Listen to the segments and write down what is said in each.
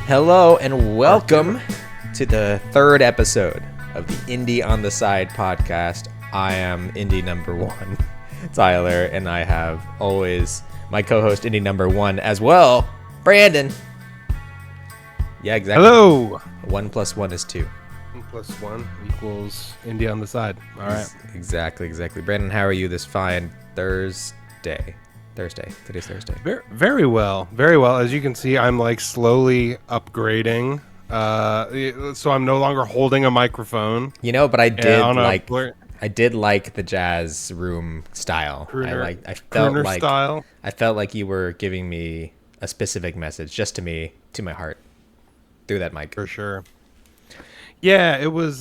Hello and welcome to the third episode of the Indie on the Side podcast. I am Indie number one, Tyler, and I have always my co-host Indie number one as well, Brandon. Yeah, exactly. Hello. 1 + 1 is 2. 1 + 1 equals Indie on the Side. All right. Exactly. Brandon, how are you this fine Thursday? Today's Thursday. Very well. As you can see, I'm like slowly upgrading. So I'm no longer holding a microphone. You know, but I did a like the jazz room style. Crooner style. I felt like you were giving me a specific message just to me, to my heart, through that mic. For sure. Yeah, it was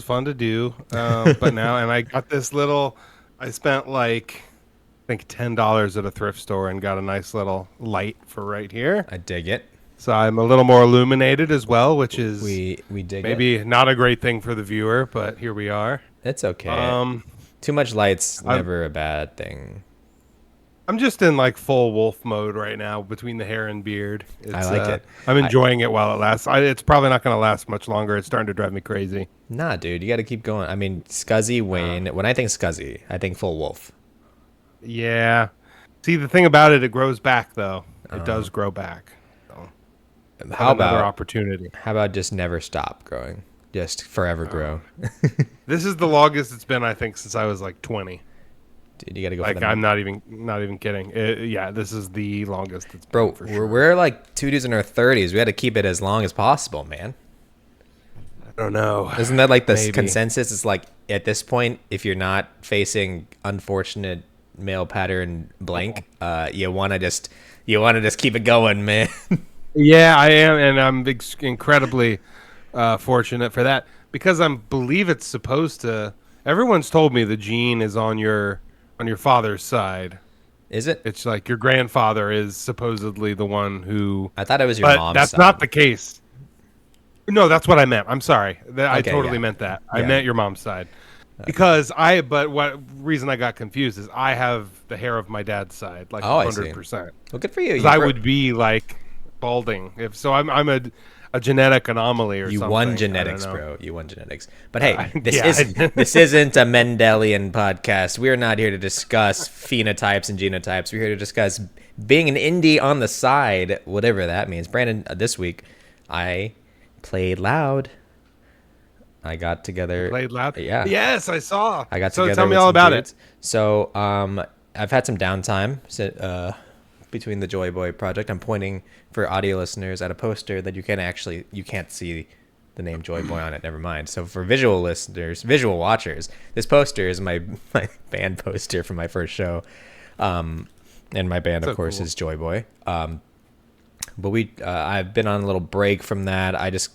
fun to do. But now, and I got this little. I spent like I think $10 at a thrift store and got a nice little light for right here. I dig it. So I'm a little more illuminated as well, which is we dig maybe it. Not a great thing for the viewer, but here we are. It's okay. Too much light's never a bad thing. I'm just in like full wolf mode right now between the hair and beard. I like it. I'm enjoying it while it lasts. It's probably not going to last much longer. It's starting to drive me crazy. Nah, dude, you got to keep going. I mean, Scuzzy Wayne. When I think Scuzzy, I think full wolf. Yeah. See, the thing about it grows back though. It does grow back. So, how about another opportunity? How about just never stop growing? Just forever grow. This is the longest it's been, I think, since I was like 20. Dude, you gotta go. Like, for the I'm not even kidding. Yeah, this is the longest it's been. Bro, for sure. we're like two dudes in our 30s. We had to keep it as long as possible, man. I don't know. Isn't that like the Maybe. consensus? It's like at this point, if you're not facing unfortunate male pattern blank, you wanna just keep it going, man. Yeah, I am, and I'm incredibly fortunate for that because I believe it's supposed to. Everyone's told me the gene is on your father's side. Is it? It's like your grandfather is supposedly the one who. I thought it was your but mom's that's side. not the case. No, that's what I meant. I'm sorry. I Okay, totally yeah. meant that. Yeah. I meant your mom's side. Because but what reason I got confused is I have the hair of my dad's side, like 100%. Well, good for you. Because I would be like balding if so. I'm a genetic anomaly or You something. won genetics, bro. You won genetics. But hey, yeah, this isn't a Mendelian podcast. We're not here to discuss phenotypes and genotypes. We're here to discuss being an indie on the side, whatever that means. Brandon, this week I played loud. I got together. You played loud. Yeah. Yes, I saw. I got so together. Tell me with all some about dudes. it. So, I've had some downtime between the Joy Boy project. I'm pointing for audio listeners at a poster that you can't see the name Joy Boy on it. Never mind. So for visual listeners, visual watchers, this poster is my band poster from my first show. And my band, of course, is Joy Boy. But I've been on a little break from that. I just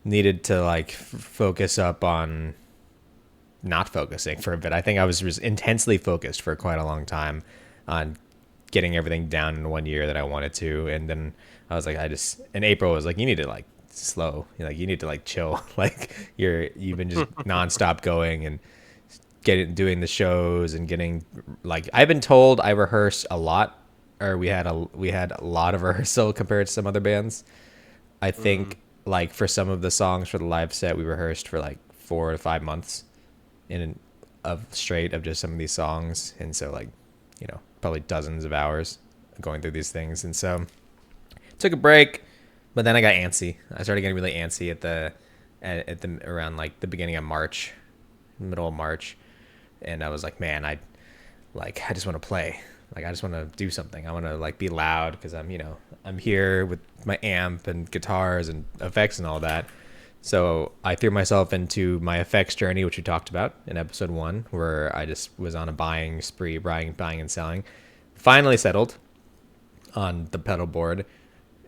needed to like focus up on not focusing for a bit. I think I was intensely focused for quite a long time on getting everything down in 1 year that I wanted to, and then I was like, and April was like, you need to like slow, you need to like chill, like you've been just nonstop going and doing the shows and getting like, I've been told I rehearse a lot, or we had a lot of rehearsal compared to some other bands. I think like for some of the songs for the live set, we rehearsed for like 4 to 5 months straight of just some of these songs, and so like, probably dozens of hours going through these things. And so took a break, but then I got antsy. I started getting really antsy at the around like the beginning of March, middle of March. And I was like, man, I just want to play. Like, I just want to do something. I want to like be loud because I'm here with my amp and guitars and effects and all that. So I threw myself into my effects journey, which we talked about in episode 1, where I just was on a buying spree, buying and selling. Finally settled on the pedal board,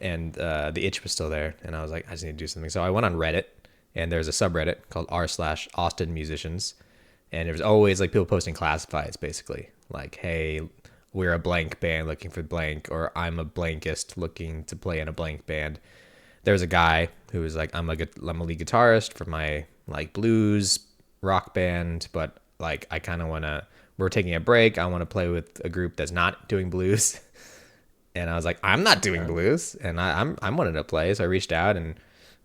and the itch was still there. And I was like, I just need to do something. So I went on Reddit, and there's a subreddit called r/Austin Musicians. And there's always like people posting classifieds, basically. Like, hey, we're a blank band looking for blank, or I'm a blankist looking to play in a blank band. There was a guy who was like, I'm a lead guitarist for my like blues rock band, but like we're taking a break. I want to play with a group that's not doing blues. And I was like, I'm not doing blues, and I'm wanting to play. So I reached out, and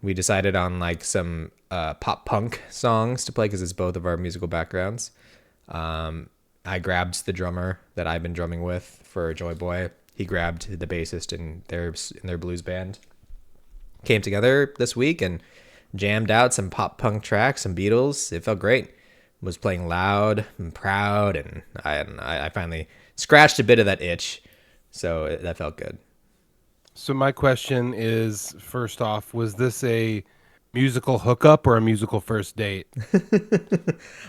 we decided on like some pop punk songs to play because it's both of our musical backgrounds. I grabbed the drummer that I've been drumming with for Joy Boy. He grabbed the bassist in their blues band. Came together this week and jammed out some pop punk tracks, some Beatles. It felt great. Was playing loud and proud, and I finally scratched a bit of that itch, so that felt good. So my question is, first off, was this a musical hookup or a musical first date?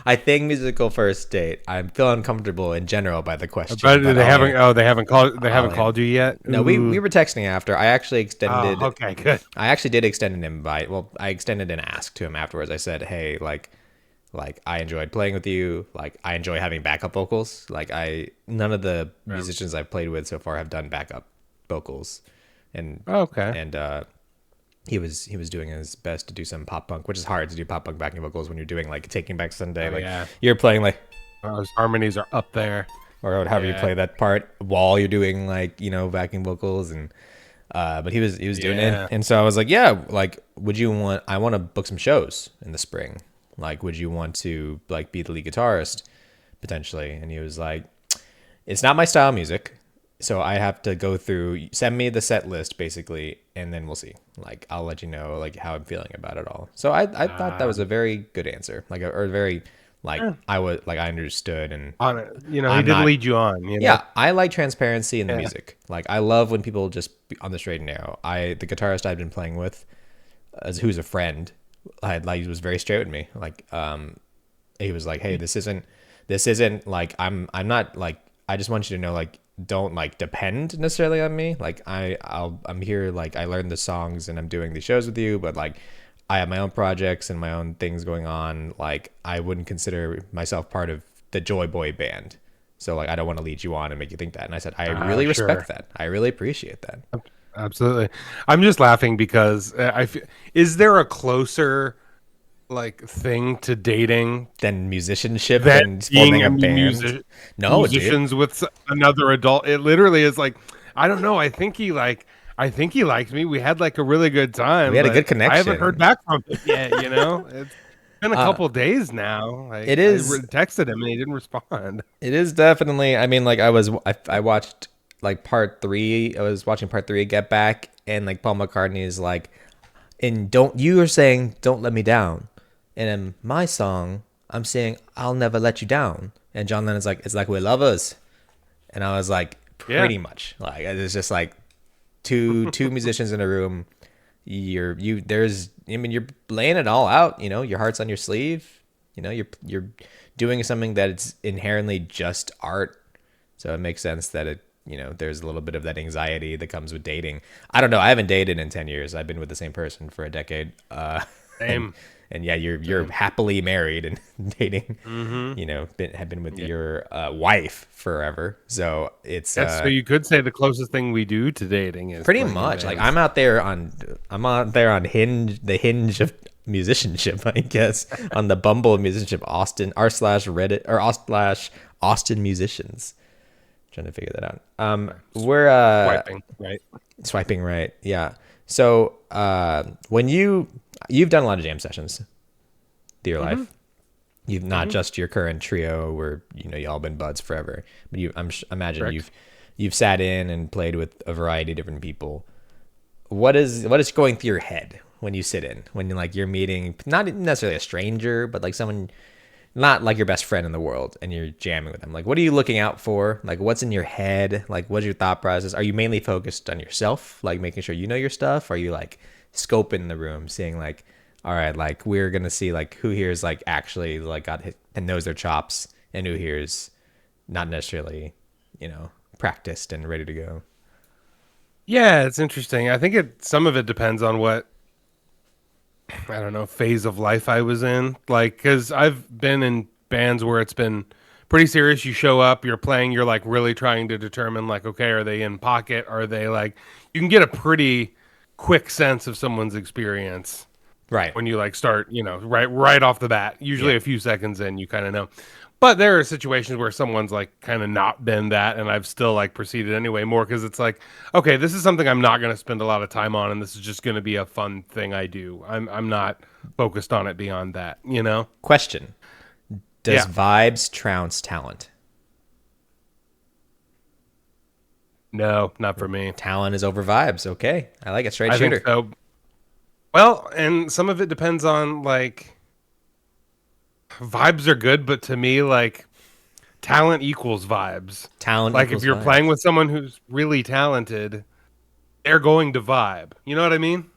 I think musical first date. I'm feeling uncomfortable in general by the question, But but they haven't. Oh, they haven't I'll called you yet. no, we were texting after. Oh, okay, good. I actually did extend an invite. Well, I extended an ask to him afterwards. I said, "Hey, like I enjoyed playing with you. Like I enjoy having backup vocals. Like I none of the musicians I've played with so far have done backup vocals." And Okay. and he was doing his best to do some pop punk, which is hard to do pop punk backing vocals when you're doing like Taking Back Sunday. Oh, Like yeah. you're playing like Those harmonies are up there. or however you Yeah. play that part while you're doing like backing vocals and but he was doing Yeah. it, and so I was like, yeah, like I want to book some shows in the spring, like would you want to like be the lead guitarist potentially? And he was like, it's not my style of music, so I have to go through, send me the set list basically, and then we'll see, like I'll let you know like how I'm feeling about it all. So I thought that was a very good answer, like or very like I was like I understood. And On it, he I'm did not lead you on. yeah, I like transparency in the Yeah. music. Like I love when people just be on the straight and narrow. The guitarist I've been playing with, who's a friend, he was very straight with me. Like he was like, "Hey, this isn't like I'm not like I just want you to know like don't like depend necessarily on me. Like I'm here, like I learned the songs and I'm doing these shows with you, but like I have my own projects and my own things going on. Like I wouldn't consider myself part of the Joy Boy band. So like I don't want to lead you on and make you think that." And I said, "I really Sure. respect that. I really appreciate that." Absolutely. I'm just laughing because is there a closer like thing to dating Then musicianship than and being forming a band. No, dude. musicians with another adult? It literally is like, I don't know. I think he liked me. We had like a really good time. We had a but good connection. I haven't heard back from him yet. It's been a couple days now. Like, It is. I texted him and he didn't respond. It is definitely. I mean, like I watched like part three. I was watching part three of Get Back, and like Paul McCartney is like, and don't you are saying don't let me down, and in my song I'm saying I'll never let you down, and John Lennon's like, it's like we're lovers, and I was like, Yeah. pretty much like it's just like two musicians in a room. You're laying it all out. Your heart's on your sleeve. You're doing something that it's inherently just art. So it makes sense that there's a little bit of that anxiety that comes with dating. I don't know. I haven't dated in 10 years. I've been with the same person for a decade. Same. And yeah, you're happily married and dating, have been with your wife forever. So it's So you could say the closest thing we do to dating is pretty playing in much like bands. I'm out there on the hinge of musicianship, I guess, on the Bumble of musicianship, Austin r/Reddit or Austin musicians. Trying to figure that out. We're Swiping, right? swiping right, yeah. So when you've done a lot of jam sessions through your life, you've not just your current trio where y'all been buds forever, but imagine Correct. you've sat in and played with a variety of different people. What is going through your head when you sit in, when you're meeting not necessarily a stranger, but like someone not like your best friend in the world, and you're jamming with them? Like, what are you looking out for? Like, what's in your head? Like, what's your thought process? Are you mainly focused on yourself, like making sure you know your stuff? Are you like scoping the room, seeing like, all right, like we're gonna see like who here's like actually like got hit and knows their chops, and who here's not necessarily practiced and ready to go? Yeah, it's interesting. I think some of it depends on what, I don't know, phase of life I was in. Like, because I've been in bands where it's been pretty serious. You show up, you're playing, you're like really trying to determine like, okay, are they in pocket? Are they like, you can get a pretty quick sense of someone's experience Right. when you like start, right off the bat. Usually Yeah. a few seconds in, you kind of know. But there are situations where someone's like kind of not been that, and I've still like proceeded anyway more because it's like, okay, this is something I'm not going to spend a lot of time on, and this is just going to be a fun thing I do. I'm not focused on it beyond that, you know? Question: does Yeah. vibes trounce talent? No, not for me. Talent is over vibes. Okay, I like it. Straight I think shooter. so. Well, and some of it depends on like vibes are good, but to me, like talent equals vibes. Talent Like if equals you're playing vibes. with someone who's really talented, they're going to vibe. You know what I mean?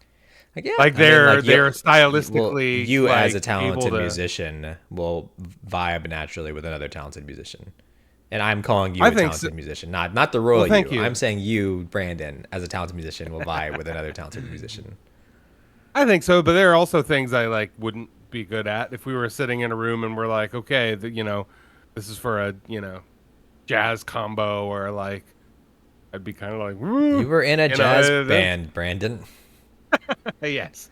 Like, yeah, Like I mean, like they're well, stylistically you as a like able talented to. musician will vibe naturally with another talented musician, and I'm calling you I a think so. talented musician, not the Well, royal thank you. you. I'm saying you, Brandon, as a talented musician, will vibe with another talented musician. I think so, but there are also things I like wouldn't be good at if we were sitting in a room and we're like, okay, this is for a jazz combo, or like I'd be kind of like, You "Woo," were in a you know, jazz that's band, Brandon. yes.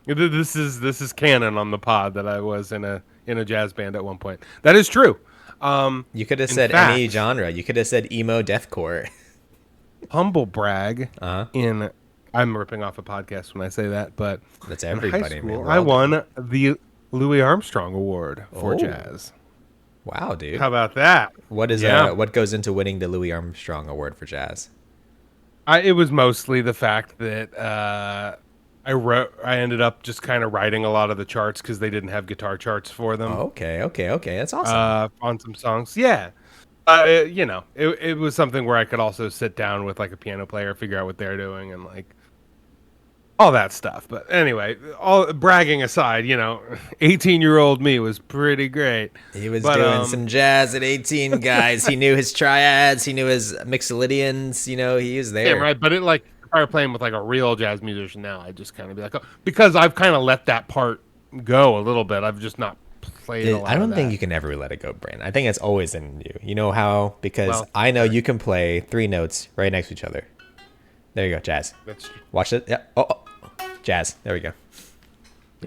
This is canon on the pod that I was in a jazz band at one point. That is true. You could have In said any fact, genre. You could have said emo deathcore. humble brag Uh huh. in I'm ripping off a podcast when I say that, but That's in high everybody, man. school We're I all doing it. won the Louis Armstrong Award for Oh, jazz. wow, dude. How about that? Yeah. What goes into winning the Louis Armstrong Award for jazz? It was mostly the fact that I ended up just kind of writing a lot of the charts because they didn't have guitar charts for them Okay, okay, okay. That's awesome. on some songs. Yeah. It was something where I could also sit down with like a piano player, figure out what they're doing, and like all that stuff. But anyway, all bragging aside, 18-year-old me was pretty great. He was But doing some jazz at 18, guys. He knew his triads. He knew his mixolydians. He was damn there. right. But it like if I were playing with like a real jazz musician now, I'd just kind of be like, oh, because I've kind of let that part go a little bit. I've just not played a I lot of don't think that. you can ever let it go, Brandon. I think it's always in you. You know how? Because Well, I know you can play three notes right next to each other. There you go, jazz. that's Watch it. Yeah. Oh, jazz. There we go.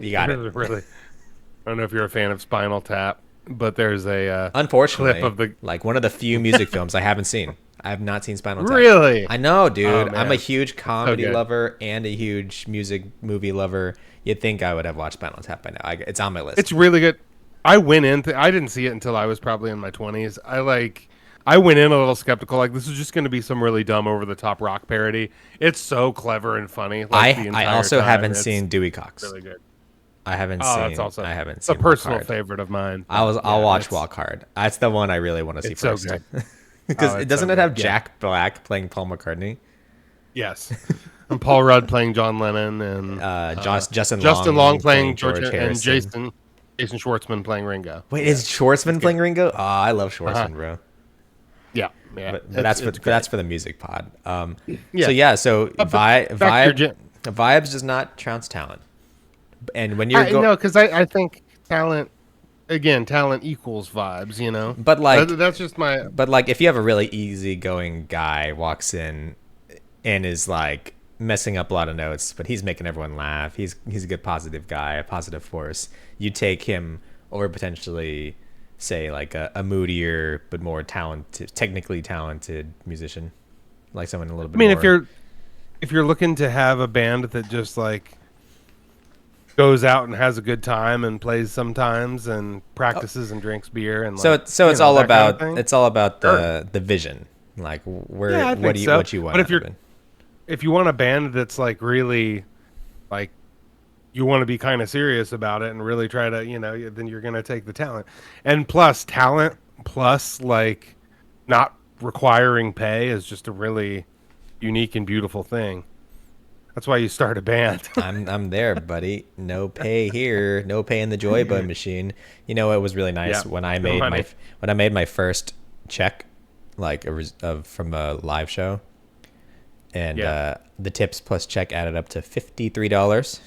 You got it. really. I don't know if you're a fan of Spinal Tap, but there's a Unfortunately, clip of the like one of the few music films I haven't seen. I have not seen Spinal Tap. really. I know, dude. Oh, I'm a man. huge comedy good. lover and a huge music movie lover. You'd think I would have watched Spinal Tap by now. It's on my list. It's really good. I went in. I didn't see it until I was probably in my 20s. I went in a little skeptical. Like this is just going to be some really dumb, over the top rock parody. It's so clever and funny. Like the I entire also time. haven't It's seen Dewey Cox. really good. I haven't Oh, seen. that's also I haven't it's a seen Walk personal Hard. favorite of mine. I'll watch it's, Walk Hard. That's the one I really want to see It's so first. good. Because Oh, it it's doesn't so it have good. Yeah. Jack Black playing Paul McCartney? Yes, and Paul Rudd playing John Lennon, and Justin Justin Long Long playing George George, and Harrison. Jason Schwartzman playing Ringo. Wait, Yeah, is Schwartzman good. playing Ringo? Oh, I love Uh-huh. Schwartzman, bro. Yeah, yeah. But that's for the music pod. Yeah. So But vibe back to your jam. vibes does not trounce talent. And when you're No, because I think talent again, talent equals vibes. but like That's just my if you have a really easygoing guy walks in and is like messing up a lot of notes, but he's making everyone laugh. He's a good positive guy, a positive force. You take him over potentially say like a moodier but more talented, technically talented musician, like someone a little bit I mean, more. if you're looking to have a band that just like goes out and has a good time and plays sometimes and practices and drinks beer and like It's all that kind of about thing. the vision, like where Yeah, I think so. what you want. But if out you're of it. if you want a band that's like really like you want to be kind of serious about it and really try to then you're gonna take the talent, and plus talent plus like not requiring pay is just a really unique and beautiful thing. That's why you start a band. I'm there, buddy. No pay here. No pay in the Joy Boy machine. It was really nice Yeah, when I no made money. my first check, like from a live show, and Yeah. the tips plus check added up to $53.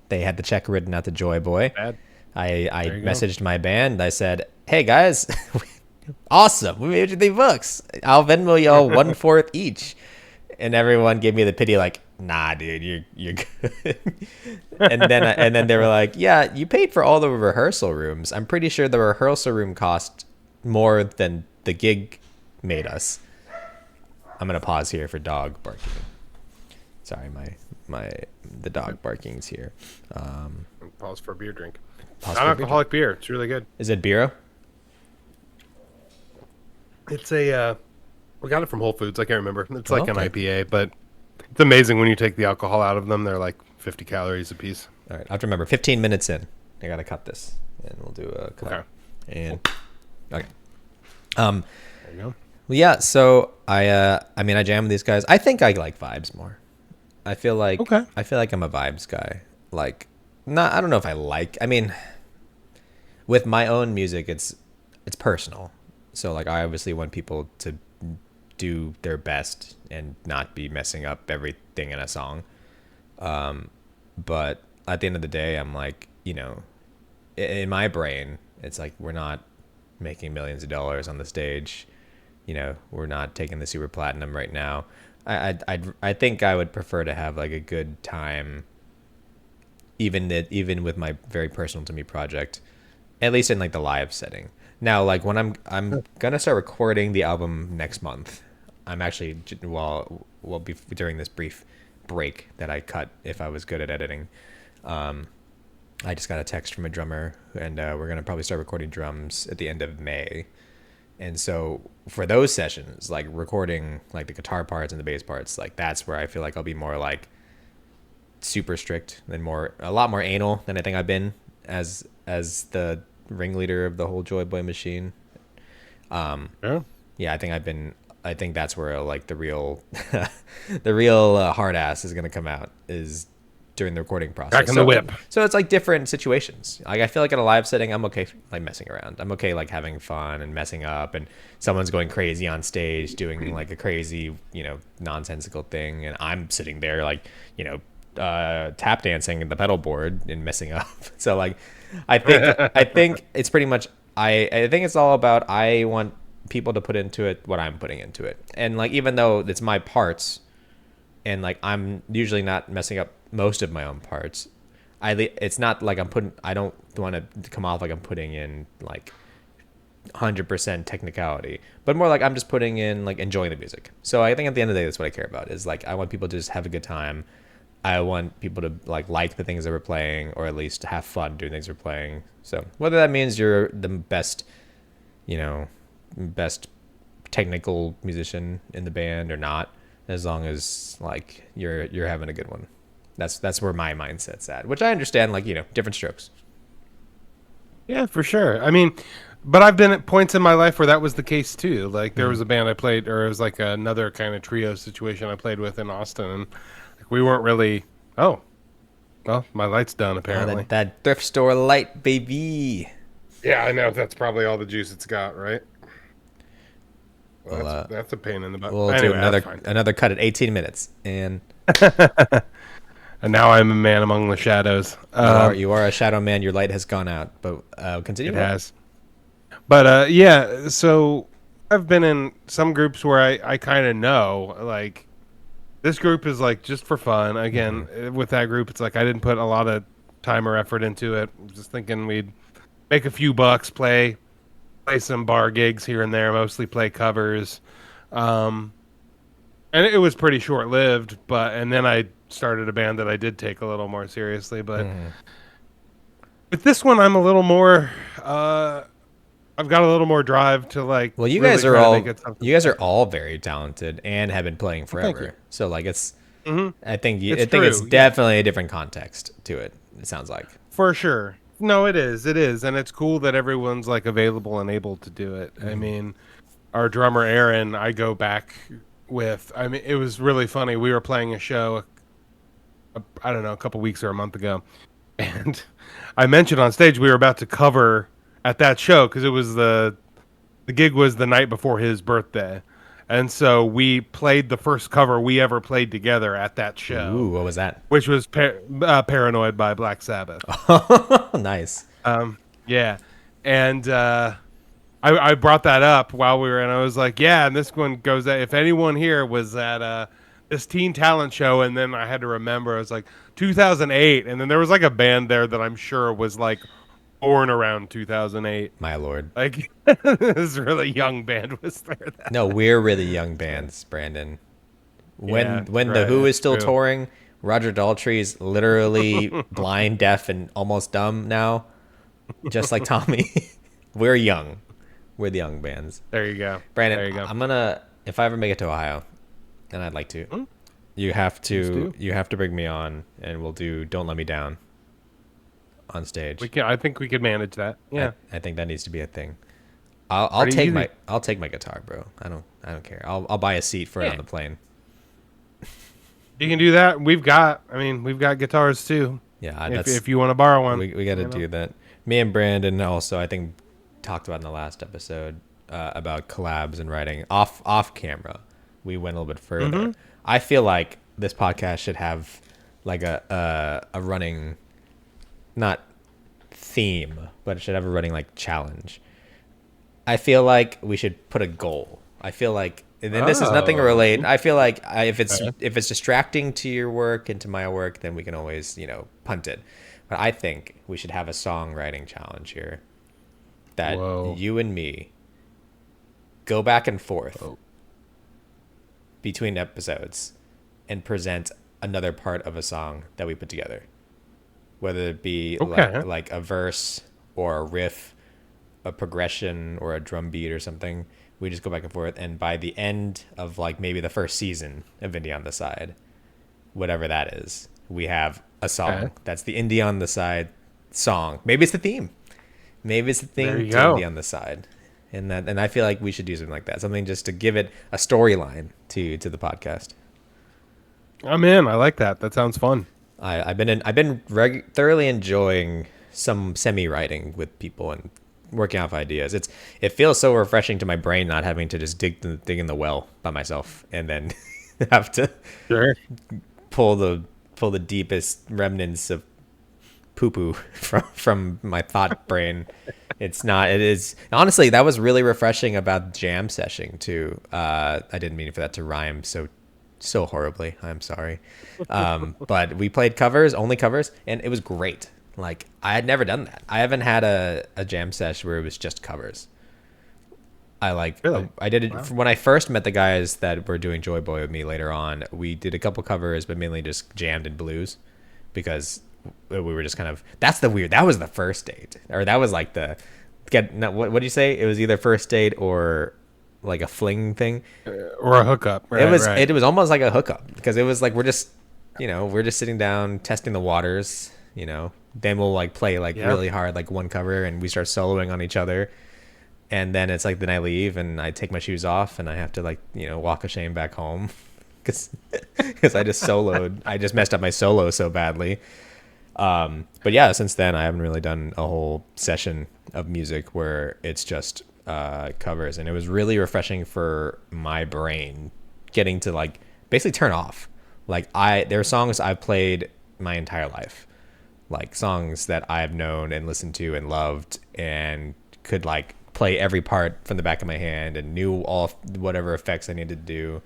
They had the check written out to Joy Boy. Bad. I There you go. messaged my band. I said, "Hey guys, awesome! We made you $3. I'll Venmo y'all 1/4 each." And everyone gave me the pity, like, "Nah, dude, you're good." and then they were like, "Yeah, you paid for all the rehearsal rooms. I'm pretty sure the rehearsal room cost more than the gig made us. I'm gonna pause here for dog barking. Sorry, the dog barking's here. Pause for a beer drink. Pause for a beer Non-alcoholic beer. It's really good. Is it Biro? It's a we got it from Whole Foods. I can't remember. It's like an Okay. IPA, but it's amazing when you take the alcohol out of them. They're like 50 calories a piece. All right, I have to remember. 15 minutes in, I gotta cut this, and we'll do a cut. Okay. And okay. There you go. Well, yeah. So I mean, I jam with these guys. I think I like vibes more. I feel like Okay. I'm a vibes guy. Like, not. I don't know if I like. I mean, with my own music, it's personal. So like, I obviously want people to do their best and not be messing up everything in a song. But at the end of the day, I'm like, in my brain, it's like we're not making millions of dollars on the stage. We're not taking the super platinum right now. I think I would prefer to have like a good time, even with my very personal to me project, at least in like the live setting. Now, like when I'm gonna start recording the album next month. I'm actually well during this brief break that I cut if I was good at editing. I just got a text from a drummer, and we're gonna probably start recording drums at the end of May. And so for those sessions, like recording like the guitar parts and the bass parts, like that's where I feel like I'll be more like super strict and a lot more anal than I think I've been as the ringleader of the whole Joy Boy machine. Yeah. Yeah, I think that's where like the real the real hard ass is gonna come out is during the recording process. Back in the whip. So it's like different situations. Like I feel like in a live setting, I'm okay like messing around. I'm okay like having fun and messing up, and someone's going crazy on stage doing like a crazy nonsensical thing, and I'm sitting there like tap dancing in the pedal board and messing up. So like I think it's pretty much I think it's all about I want people to put into it what I'm putting into it, and like even though it's my parts, and like I'm usually not messing up most of my own parts, it's not like I don't want to come off like I'm putting in like 100% technicality, but more like I'm just putting in like enjoying the music. So I think at the end of the day, that's what I care about is like I want people to just have a good time. I want people to like the things that we're playing, or at least have fun doing things we're playing. So whether that means you're the best technical musician in the band or not, as long as like you're having a good one. That's where my mindset's at, which I understand, like different strokes. Yeah, for sure. I mean, but I've been at points in my life where that was the case too. Like there was a band I played, or it was like another kind of trio situation I played with in Austin, and like, we weren't really. Oh, well, my light's done apparently. That thrift store light, baby. Yeah, I know. That's probably all the juice it's got, right? Well, Well, that's a pain in the butt. We'll Anyway, do another cut at 18 minutes, and And now I'm a man among the shadows. you are a shadow man. Your light has gone out, but continue. It has. But yeah, so I've been in some groups where I kind of know, like, this group is like just for fun. Again, with that group, it's like I didn't put a lot of time or effort into it. Just thinking we'd make a few bucks, play some bar gigs here and there, mostly play covers. And it was pretty short lived, and then I started a band that I did take a little more seriously. But with this one, I'm a little more. I've got a little more drive to like. Well, you really guys are try to all make it something you guys are special. all very talented and have been playing Thank you. forever. So like it's. Mhm. I think It's I think it's true, yeah. definitely a different context to it. It sounds like. For sure. No, it is, and it's cool that everyone's like available and able to do it. I mean, our drummer Aaron, I go back with. I mean, it was really funny. We were playing a show. I don't know, a couple weeks or a month ago, and I mentioned on stage we were about to cover at that show because it was the gig was the night before his birthday, and so we played the first cover we ever played together at that show, Ooh, what was that? which was "Paranoid" by Black Sabbath. Nice. Yeah, and I brought that up while we were, and I was like, yeah, and this one goes that if anyone here was at this teen talent show, and then I had to remember it was like 2008, and then there was like a band there that I'm sure was like born around 2008. My lord. Like this really young band was there. No, we're really young bands, Brandon. Yeah, When the right. Who is That's still true. touring, Roger Daltrey's literally blind, deaf, and almost dumb now, just like Tommy. We're young. We're the young bands. There you go. Brandon, There you go. I'm gonna if I ever make it to Ohio, and I'd like to, Hmm, please do. you have to bring me on, and we'll do "Don't Let Me Down" on We stage. can. I think we could manage that. Yeah. I think that needs to be a thing. Pretty easy. I'll take my guitar, bro. I don't care. I'll buy a seat for it Yeah. on the plane. You can do that. I mean, we've got guitars too. Yeah, If you want to borrow one, we got to you know. do that. Me and Brandon also, I think, talked about in the last episode about collabs and writing off camera. We went a little bit further. I feel like this podcast should have like a running, not theme, but it should have a running like challenge. I feel like we should put a goal. I feel like, and then this is nothing to Oh. relate. I feel like Okay. if it's distracting to your work and to my work, then we can always punt it. But I think we should have a songwriting challenge here that Whoa. you and me go back and forth Whoa. between episodes and present another part of a song that we put together, whether it be Okay. like a verse or a riff, a progression or a drum beat or something. We just go back and forth, and by the end of like maybe the first season of Indie on the Side, whatever that is, we have a song Okay. that's the Indie on the Side song. Maybe it's the theme. Maybe it's the There theme you to go. Indie on the Side, and I feel like we should do something like that, something just to give it a storyline to the podcast. I'm in. I like that. That sounds fun. I've been thoroughly enjoying some semi writing with people and working off ideas. It feels so refreshing to my brain not having to just dig in the well by myself and then have to Sure. pull the deepest remnants of poo poo from my thought brain. It's not. It is honestly that was really refreshing about jam seshing too. I didn't mean for that to rhyme so horribly. I'm sorry. But we played covers, only covers, and it was great. Like I had never done that. I haven't had a jam sesh where it was just covers. Really? I did it Wow. when I first met the guys that were doing Joy Boy with me later on. We did a couple covers, but mainly just jammed in blues because we were just kind of that was the first date, or that was like the what do you say? It was either first date or like a fling thing. Or a hookup. Right. Right. It was almost like a hookup because it was like we're just sitting down testing the waters, then we'll like play like Yeah. really hard like one cover and we start soloing on each other, and then it's like then I leave and I take my shoes off and I have to like walk a shame back home because I just messed up my solo so badly. But yeah, since then I haven't really done a whole session of music where it's just covers, and it was really refreshing for my brain getting to like basically turn off. Like there are songs I've played my entire life, like songs that I've known and listened to and loved and could like play every part from the back of my hand and knew all whatever effects I needed to do.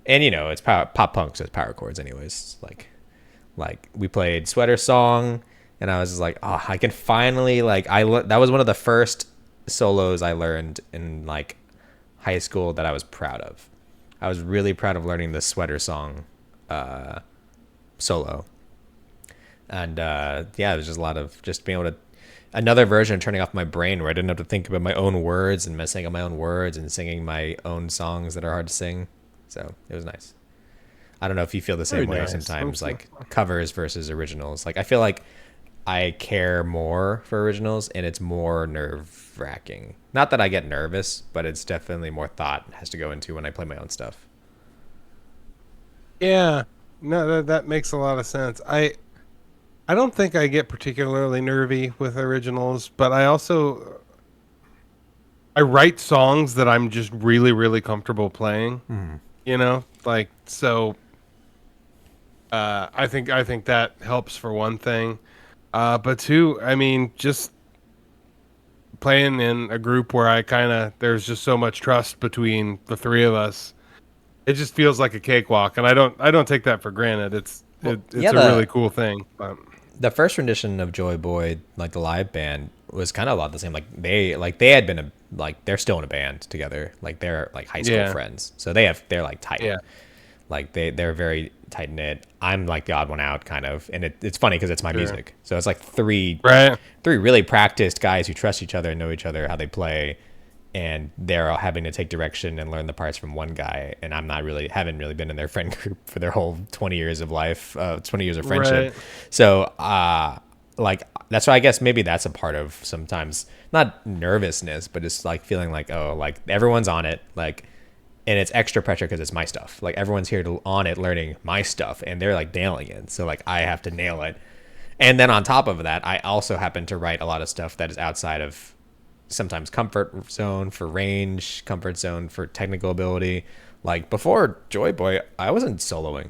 And it's pop punk, so it's power chords anyways. Like we played Sweater Song, and I was just like, oh, I can finally like that was one of the first solos I learned in like high school that I was proud of. I was really proud of learning the Sweater Song solo, and yeah, it was just a lot of just being able to another version of turning off my brain where I didn't have to think about my own words and messing up my own words and singing my own songs that are hard to sing. So it was nice. I don't know if you feel the same Very way nice. sometimes, like covers versus originals. Like I feel like I care more for originals, and it's more nerve wracking. Not that I get nervous, but it's definitely more thought has to go into when I play my own stuff. Yeah. No, that makes a lot of sense. I don't think I get particularly nervy with originals, but I write songs that I'm just really, really comfortable playing. Like so. I think that helps for one thing, but two, I mean, just playing in a group where there's just so much trust between the three of us. It just feels like a cakewalk, and I don't take that for granted. It's Well, it's yeah, a really cool thing. the first rendition of Joy Boy, like the live band, was kind of a lot the same. They had been they're still in a band together. Like they're like high school Yeah. friends, so they're like tight. Yeah. Like they're very tight knit. I'm like the odd one out, kind of, and it's funny because it's my Sure. music. So it's like three Right. three really practiced guys who trust each other and know each other, how they play, and they're all having to take direction and learn the parts from one guy. And I'm not really haven't really been in their friend group for their whole 20 years of life, 20 years of friendship. Right. So like that's why I guess maybe that's a part of sometimes not nervousness, but it's like feeling like, oh, like everyone's on it, like, and it's extra pressure because it's my stuff. Like everyone's here on it learning my stuff, and they're like nailing it. So like I have to nail it. And then on top of that, I also happen to write a lot of stuff that is outside of sometimes comfort zone for range, comfort zone for technical ability. Like before Joy Boy, I wasn't soloing.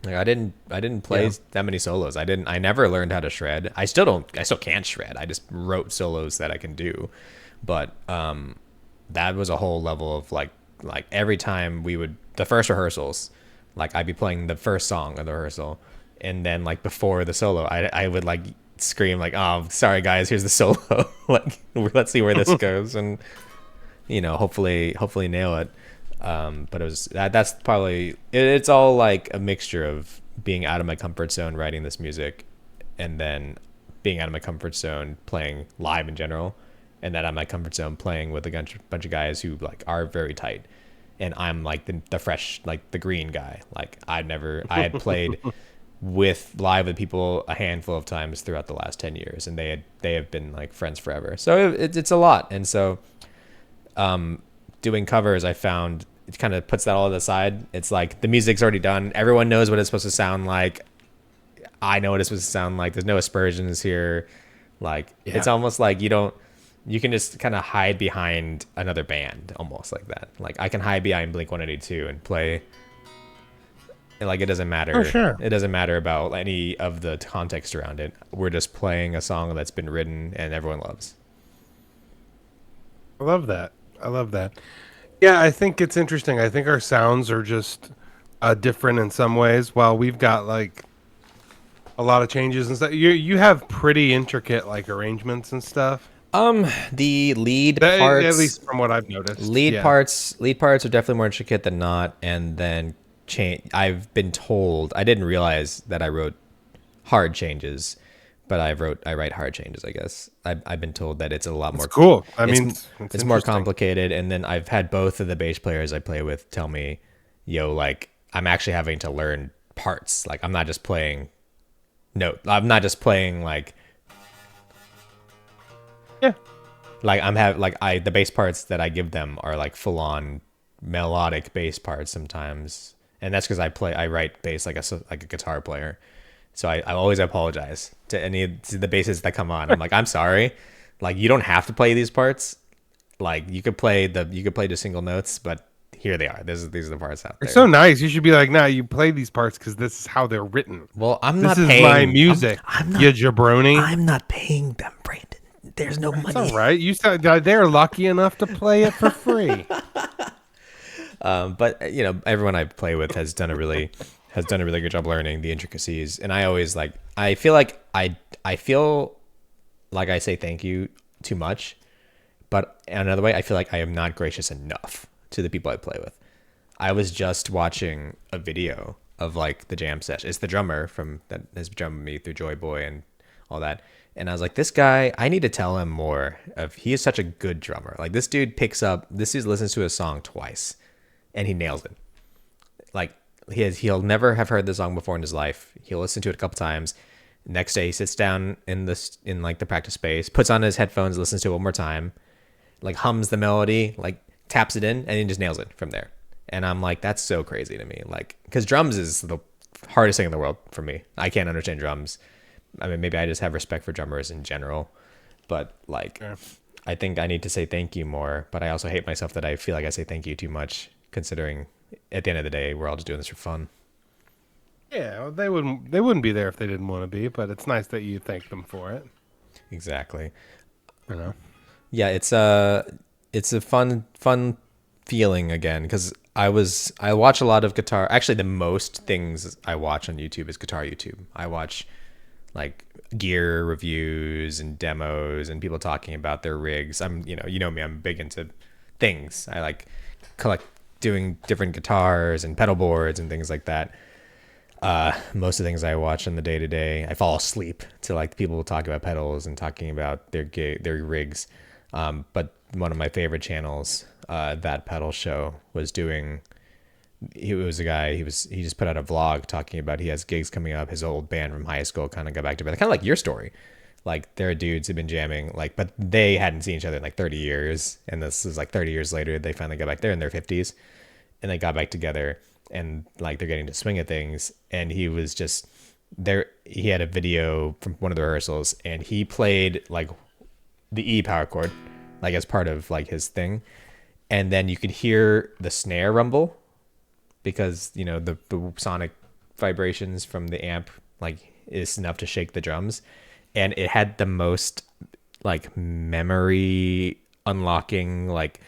Like I didn't play Yeah. that many solos. I never learned how to shred. I still can't shred. I just wrote solos that I can do. But that was a whole level of like every time we would the first rehearsals, like I'd be playing the first song of the rehearsal, and then like before the solo, I would like scream like, oh, sorry guys, here's the solo. Like let's see where this goes, and hopefully nail it. But it was that's probably it's all like a mixture of being out of my comfort zone writing this music, and then being out of my comfort zone playing live in general, and then out of my comfort zone playing with a bunch of guys who like are very tight, and I'm like the fresh, like the green guy. Like I had played with live with people a handful of times throughout the last 10 years, and they have been like friends forever. So it's a lot. And so doing covers, I found it kind of puts that all to the side. It's like the music's already done. Everyone knows what it's supposed to sound like. I know what it's supposed to sound like. There's no aspersions here. Like Yeah. it's almost like you can just kind of hide behind another band, almost like that. Like I can hide behind Blink 182 and play. Like it doesn't matter. Oh, sure. It doesn't matter about any of the context around it. We're just playing a song that's been written and everyone loves. I love that. I love that. Yeah, I think it's interesting. I think our sounds are just different in some ways. While we've got like a lot of changes and stuff, you have pretty intricate like arrangements and stuff. The lead At parts, least from what I've noticed. Yeah. lead parts are definitely more intricate than not. And then I've been told, I didn't realize that I wrote hard changes, but I write hard changes. I guess I've been told that it's a lot more It's cool. I it's, mean, it's more interesting. complicated. And then I've had both of the bass players I play with tell me, yo, like I'm actually having to learn parts. Like I'm not just playing I'm not just playing Yeah. like I'm have like I the bass parts that I give them are like full on melodic bass parts sometimes, and that's because I write bass like a guitar player, so I always apologize to the basses that come on. I'm like, I'm sorry, like you don't have to play these parts. Like you could play the single notes, but here they are. These are the parts out They're there. so nice. You should be like, nah, you play these parts because this is how they're written. Well, I'm This not is paying. my music. I'm You not. jabroni. I'm not paying them, Brandon. There's no It's money. all right. You said they're lucky enough to play it for free. But everyone I play with has done a really good job learning the intricacies, and I always I feel like I feel like I say thank you too much, but another way I feel like I am not gracious enough to the people I play with. I was just watching a video of like the jam session. It's the drummer from that has drummed me through Joy Boy and all that. And I was like, this guy, I need to tell him more of he is such a good drummer. Like this dude listens to a song twice and he nails it. Like he'll never have heard the song before in his life. He'll listen to it a couple times. Next day he sits down in like the practice space, puts on his headphones, listens to it one more time, like hums the melody, like taps it in, and he just nails it from there. And I'm like, that's so crazy to me. Like, because drums is the hardest thing in the world for me. I can't understand drums. I mean, maybe I just have respect for drummers in general, but like, Yeah. I think I need to say thank you more. But I also hate myself that I feel like I say thank you too much, considering at the end of the day, we're all just doing this for fun. Yeah, well, they wouldn't be there if they didn't want to be, but it's nice that you thank them for it. Exactly. You know. Yeah, it's a fun feeling again because I watch a lot of guitar. Actually, the most things I watch on YouTube is guitar YouTube. I watch like gear reviews and demos and people talking about their rigs. I'm, you know me, I'm big into things. I like collect doing different guitars and pedal boards and things like that. Most of the things I watch on the day to day, I fall asleep to like people talk about pedals and talking about their rigs. But one of my favorite channels, that pedal show, was doing. He was a guy. He just put out a vlog talking about he has gigs coming up. His old band from high school kind of got back together, kind of like your story. Like there are dudes who've been jamming, like, but they hadn't seen each other in like 30 years, and this is like 30 years later. They finally got back there in their 50s, and they got back together, and like they're getting to swing at things. And he was just there. He had a video from one of the rehearsals, and he played like the E power chord, like as part of like his thing, and then you could hear the snare rumble because the sonic vibrations from the amp like is enough to shake the drums, and it had the most like memory unlocking, like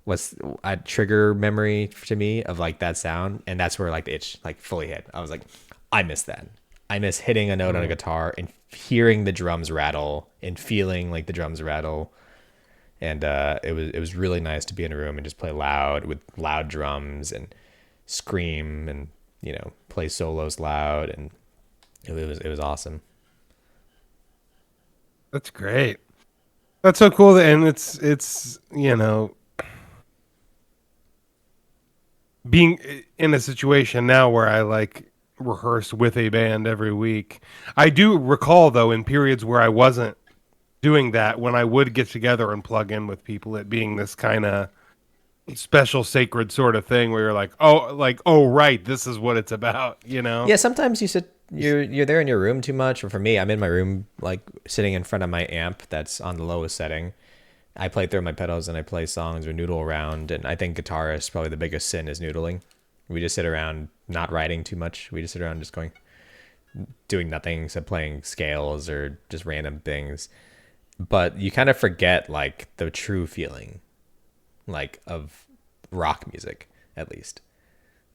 was a trigger memory to me of like that sound, and that's where like the itch like fully hit. I was like, I miss that. I miss hitting a note on a guitar and hearing the drums rattle and feeling like the drums rattle. And it was really nice to be in a room and just play loud with loud drums and scream and play solos loud, and it was awesome. That's great. That's so cool. And it's being in a situation now where I like rehearse with a band every week. I do recall though in periods where I wasn't doing that, when I would get together and plug in with people, it being this kind of special sacred sort of thing where you're like, oh right, this is what it's about. Yeah, sometimes you're there in your room too much, or for me, I'm in my room like sitting in front of my amp that's on the lowest setting. I play through my pedals and I play songs or noodle around, and I think guitarists probably the biggest sin is noodling. We just sit around not writing too much. We just sit around just doing nothing except playing scales or just random things. But you kind of forget like the true feeling like of rock music, at least,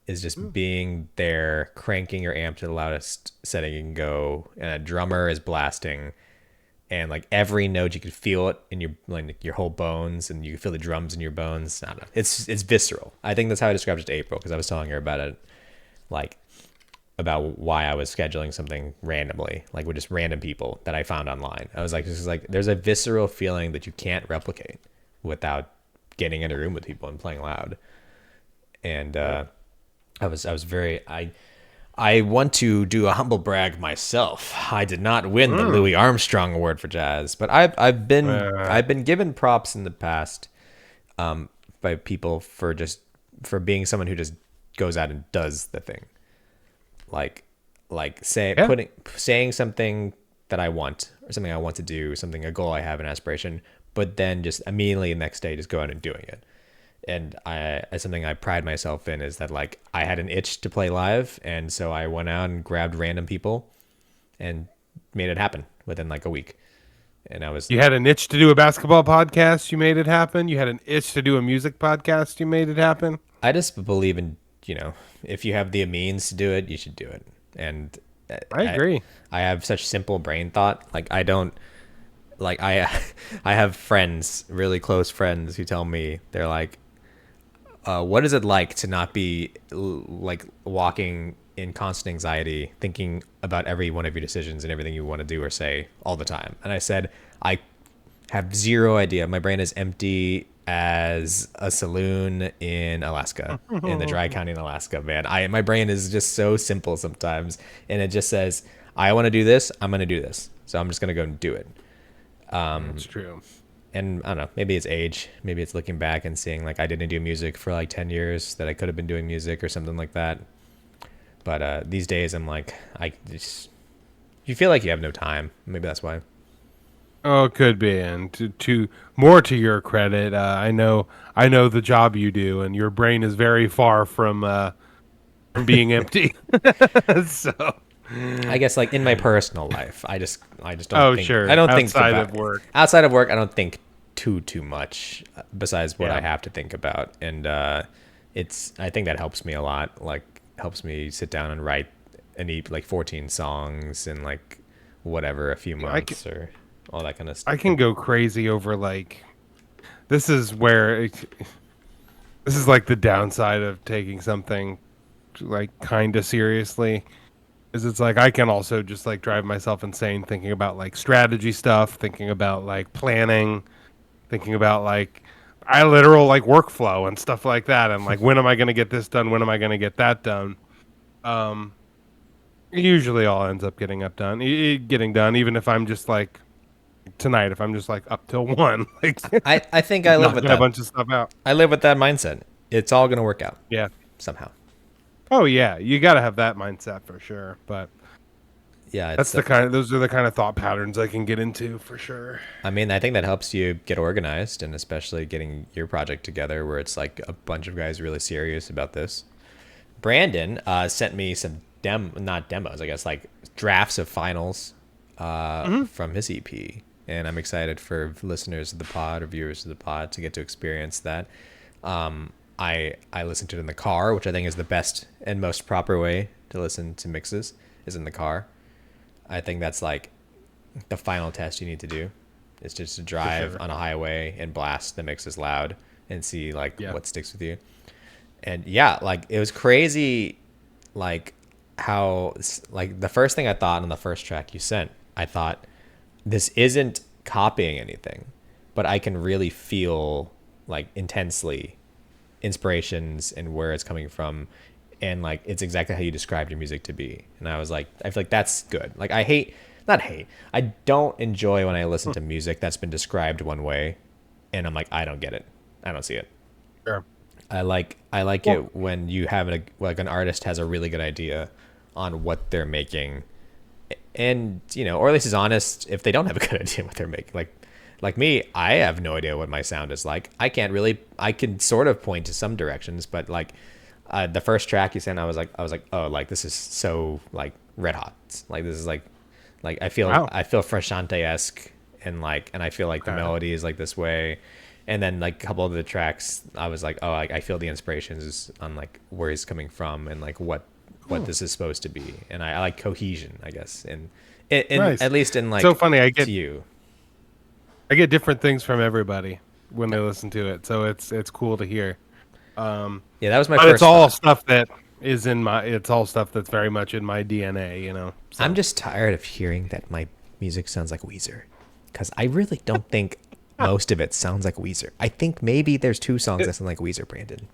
is just being there, cranking your amp to the loudest setting you can go, and a drummer is blasting, and like every note you could feel it in your whole bones, and you can feel the drums in your bones. I don't know. It's visceral. I think that's how I described it to April, because I was telling her about it, like about why I was scheduling something randomly, like with just random people that I found online. I was like, this is like there's a visceral feeling that you can't replicate without getting in a room with people and playing loud. And I was very I want to do a humble brag myself. I did not win the Louis Armstrong Award for jazz, but I've been given props in the past by people for being someone who just goes out and does the thing. Saying something that I want, or something I want to do, something, a goal I have, an aspiration, but then just immediately the next day just go out and doing it. And something I pride myself in is that like I had an itch to play live, and so I went out and grabbed random people and made it happen within like a week. And You had an itch to do a basketball podcast, you made it happen. You had an itch to do a music podcast, you made it happen. I just believe in, if you have the means to do it, you should do it. And I agree. I have such simple brain thought. Like I don't, like I have friends, really close friends, who tell me, they're like, what is it like to not be like walking in constant anxiety, thinking about every one of your decisions and everything you want to do or say all the time? And I said, I have zero idea. My brain is empty as a saloon in Alaska, in the dry county in Alaska, man. My brain is just so simple sometimes, and it just says, I want to do this, I'm going to do this. So I'm just going to go and do it. That's true. And I don't know, maybe it's age, maybe it's looking back and seeing like I didn't do music for like 10 years, that I could have been doing music or something like that. But these days I'm like, you feel like you have no time. Maybe that's why. Oh, it could be. And to more to your credit, I know the job you do, and your brain is very far from being empty. So I guess like in my personal life, I just don't oh think, sure, I don't think outside about of work. Outside of work, I don't think too much besides what Yeah. I have to think about. And I think that helps me a lot. Like helps me sit down and write and eat like 14 songs in like whatever, a few I can, months or all that kind of I stuff. can go crazy over like this is where this is like the downside of taking something like kind of seriously is it's like I can also just like drive myself insane thinking about like strategy stuff, thinking about like planning, thinking about like I literal like workflow and stuff like that and like when am I going to get this done, when am I going to get that done. um it usually all ends up getting done even if I'm just like tonight if I'm just like up till 1 like I think I live with knocking a that. bunch of stuff out. I live with that mindset. It's all gonna work out Yeah. somehow. Oh yeah, you got to have that mindset for sure. But Yeah, that's the kind of those are the kind of thought patterns I can get into for sure. I mean, I think that helps you get organized, and especially getting your project together, where it's like a bunch of guys really serious about this. Brandon sent me some not demos, I guess, like drafts of finals from his EP, and I'm excited for listeners of the pod or viewers of the pod to get to experience that. I listened to it in the car, which I think is the best and most proper way to listen to mixes is in the car. I think that's like the final test you need to do is just to drive on a highway and blast the mixes loud and see like what sticks with you. And yeah, like it was crazy, like how like the first thing I thought on the first track you sent, I thought this isn't copying anything, but I can really feel like intensely inspirations and where it's coming from, and like it's exactly how you described your music to be. And I was like, I feel like that's good. Like I don't enjoy when I listen to music that's been described one way and I'm like, I don't get it, I don't see it. Sure. I like it when you have like an artist has a really good idea on what they're making, and or at least is honest if they don't have a good idea what they're making. Like me, I have no idea what my sound is like. I can sort of point to some directions, but like the first track you sent, I was like, oh, like this is so like Red Hot. Like this is like I feel Freshante-esque, and I feel like the melody is like this way. And then like a couple of the tracks, I was like, oh, I feel the inspirations on like where he's coming from and like what this is supposed to be. And I like cohesion, I guess, and Nice. at least in like so funny. I get different things from everybody when they listen to it, so it's cool to hear. Yeah, that was my but first it's all thought. stuff that is it's all stuff that's very much in my DNA. So. I'm just tired of hearing that my music sounds like Weezer, because I really don't think most of it sounds like Weezer. I think maybe there's 2 songs that sound like Weezer, Brandon.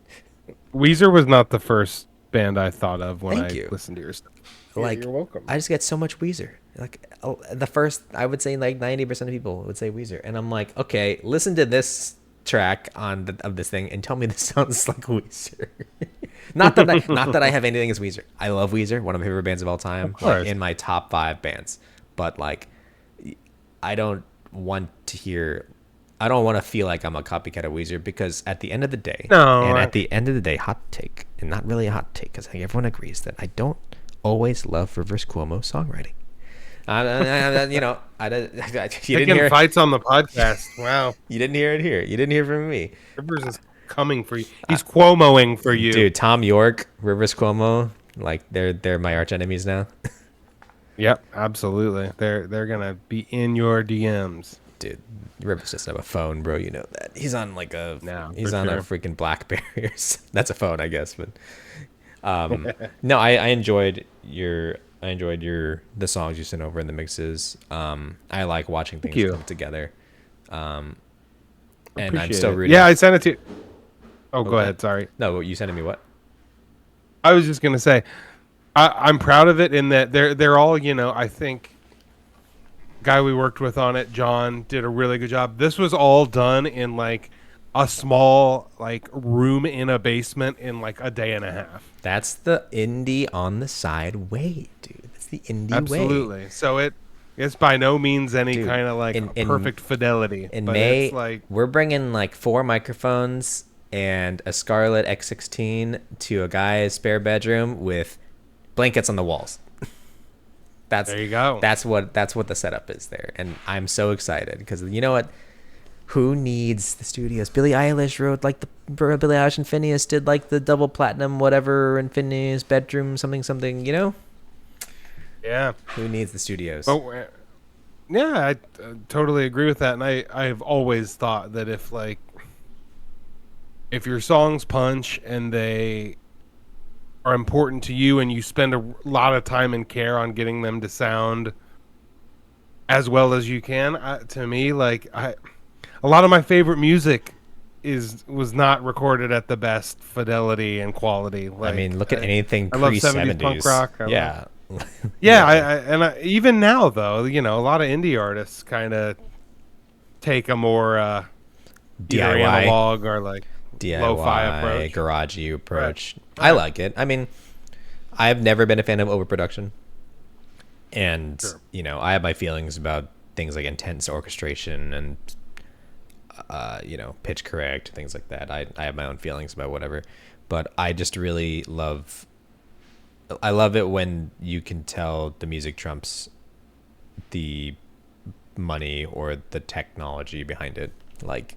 Weezer was not the first band I thought of when Thank you. listened to your stuff. Like, you're welcome. I just get so much Weezer. Like the first, I would say like 90% of people would say Weezer, and I'm like, okay, listen to this track of this thing and tell me this sounds like Weezer. not that I have anything against Weezer. I love Weezer, one of my favorite bands of all time, like in my top 5 bands. But like, I don't want to feel like I'm a copycat of Weezer, because at the end of the day, hot take, and not really a hot take, because I think everyone agrees that I don't always love Rivers Cuomo songwriting. You didn't hear fights on the podcast. Wow, you didn't hear it here. You didn't hear from me. Rivers is coming for you. He's Cuomoing for you, dude. Tom York, Rivers Cuomo, like they're my arch enemies now. Yep, absolutely. They're gonna be in your DMs. Dude, Rivers doesn't have a phone, bro. You know that. He's on like a a freaking BlackBerry. That's a phone, I guess. But no, I enjoyed the songs you sent over in the mixes. I like watching things come together. And I'm still rooting. Yeah, I sent it to you. Oh, go ahead. Sorry. No, you sending me what? I was just gonna say, I'm proud of it in that they're all, I think guy we worked with on it, John, did a really good job. This was all done in like a small like room in a basement in like a day and a half. That's the indie on the side way, dude. That's the indie way. Absolutely. So it's by no means any kind of like perfect fidelity. In May, we're bringing like 4 microphones and a Scarlett X16 to a guy's spare bedroom with blankets on the walls. There you go. That's what the setup is there, and I'm so excited because you know what? Who needs the studios? Billie Eilish wrote like Billie Eilish and Phineas did like the double platinum whatever in Phineas' bedroom something. Yeah. Who needs the studios? Yeah, I totally agree with that, and I've always thought that if your songs punch and they are important to you and you spend a lot of time and care on getting them to sound as well as you can, to me, a lot of my favorite music was not recorded at the best fidelity and quality. I mean, look at anything I love pre 70s punk '70s. rock. I love Yeah, Yeah, exactly. even now though, a lot of indie artists kind of take a more either DIY, analog or like lo-fi DIY, approach. garagey Right. approach. I Right. like it. I mean, I've never been a fan of overproduction, and Sure. I have my feelings about things like intense orchestration and pitch correct things like that. I have my own feelings about whatever, but I just really love. I love it when you can tell the music trumps the money or the technology behind it. Like,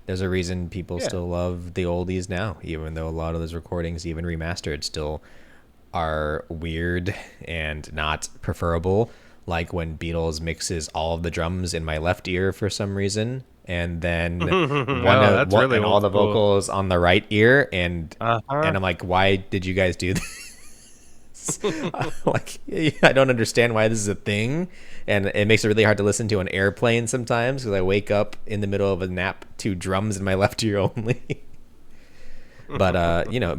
there's a reason people Yeah. still love the oldies now, even though a lot of those recordings, even remastered, still are weird and not preferable. Like when Beatles mixes all of the drums in my left ear for some reason, and then Oh, that's really and all old the school. vocals on the right ear, Uh-huh. and I'm like, why did you guys do this? Like, I don't understand why this is a thing, and it makes it really hard to listen to on airplane sometimes because I wake up in the middle of a nap to drums in my left ear only. But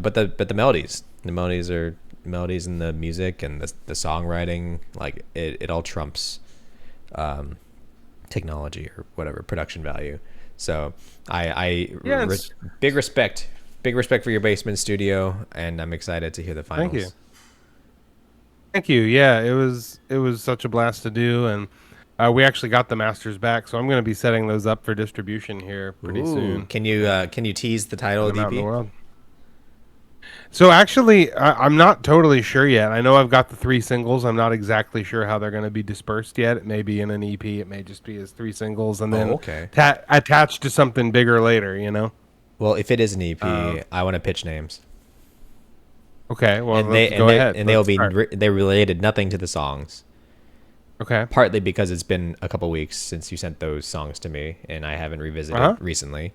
but the melodies, are melodies in the music and the songwriting, like it all trumps technology or whatever production value. So Yeah, big respect, for your basement studio, and I'm excited to hear the thank you. finals. Thank you. Yeah, it was such a blast to do, and we actually got the masters back, so I'm going to be setting those up for distribution here pretty Ooh, soon. can you tease the title Get of them the out in the EP? world. So actually, I'm not totally sure yet. I know I've got the three singles. I'm not exactly sure how they're going to be dispersed yet. It may be in an EP. It may just be as three singles, and Oh, then okay. attached to something bigger later. Well, if it is an EP, Um, I want to pitch names, okay. Well, and let's go ahead. they'll Let's be start. they related nothing to the songs. Okay. Partly because it's been a couple weeks since you sent those songs to me, and I haven't Uh revisited huh. recently,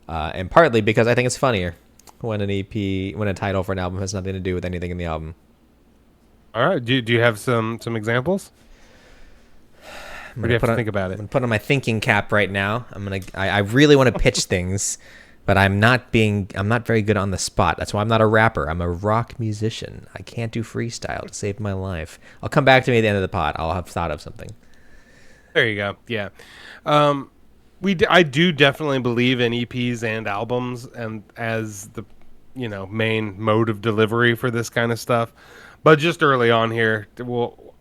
and partly because I think it's funnier when an EP, when a title for an album has nothing to do with anything in the album. All right. Do you have some examples, or do you have to think about I'm it? gonna put on my thinking cap right now. I really want to pitch things, but I'm not very good on the spot. That's why I'm not a rapper. I'm a rock musician. I can't do freestyle to save my life. I'll come back to me at the end of the pod. I'll have thought of something. There you go. Yeah. Um, I do definitely believe in EPs and albums and as the main mode of delivery for this kind of stuff. But just early on here,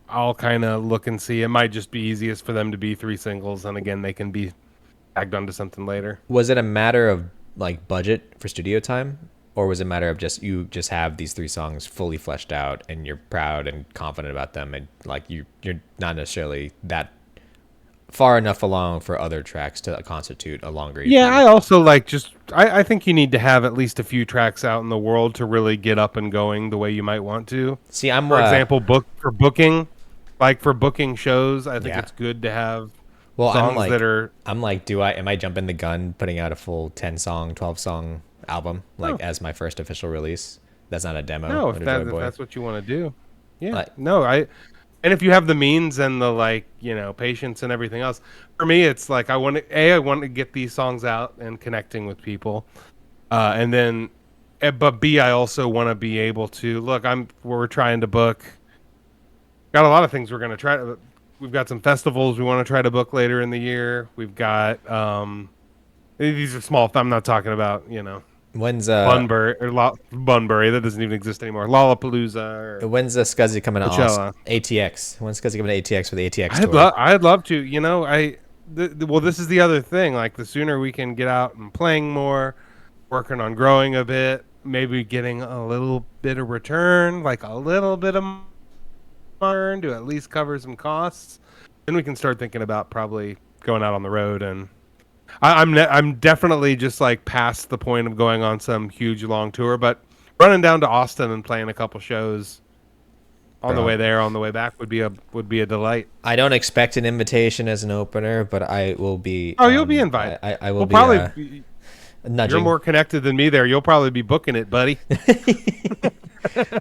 I'll kind of look and see. It might just be easiest for them to be three singles, and again, they can be tagged onto something later. Was it a matter of like budget for studio time, or was it a matter of just you just have these three songs fully fleshed out and you're proud and confident about them, and like you're not necessarily that far enough along for other tracks to constitute a longer Yeah, EP? I also I think you need to have at least a few tracks out in the world to really get up and going the way you might want to. See, I'm For example, booking, like for booking shows, I think yeah. it's good to have Well, songs that are I'm like, do I am I jumping the gun putting out a full 10 song, 12 song album like no, as my first official release? That's not a demo no, of a Joy if Boy. that's what you want to do. Yeah, Like, no, and if you have the means and the patience and everything else, for me, it's like I want to get these songs out and connecting with people, and then, but B, I also want to be able to look. We're trying to book. Got a lot of things we're gonna try. We've got some festivals we want to try to book later in the year. We've got these are small. I'm not talking about when's Bunbury that doesn't even exist anymore. Lollapalooza or Scuzzy coming to Coachella. ATX? When's Scuzzy coming to ATX for the ATX tour? I'd love to. Well, this is the other thing. Like the sooner we can get out and playing more, working on growing a bit, maybe getting a little bit of return, like a little bit of return to at least cover some costs, then we can start thinking about probably going out on the road. And I'm definitely just like past the point of going on some huge long tour, but running down to Austin and playing a couple shows On the way there, on the way back would be a delight. I don't expect an invitation as an opener, but I will be. Oh, you'll be invited. I will we'll be probably. Nudging. You're more connected than me there. You'll probably be booking it, buddy.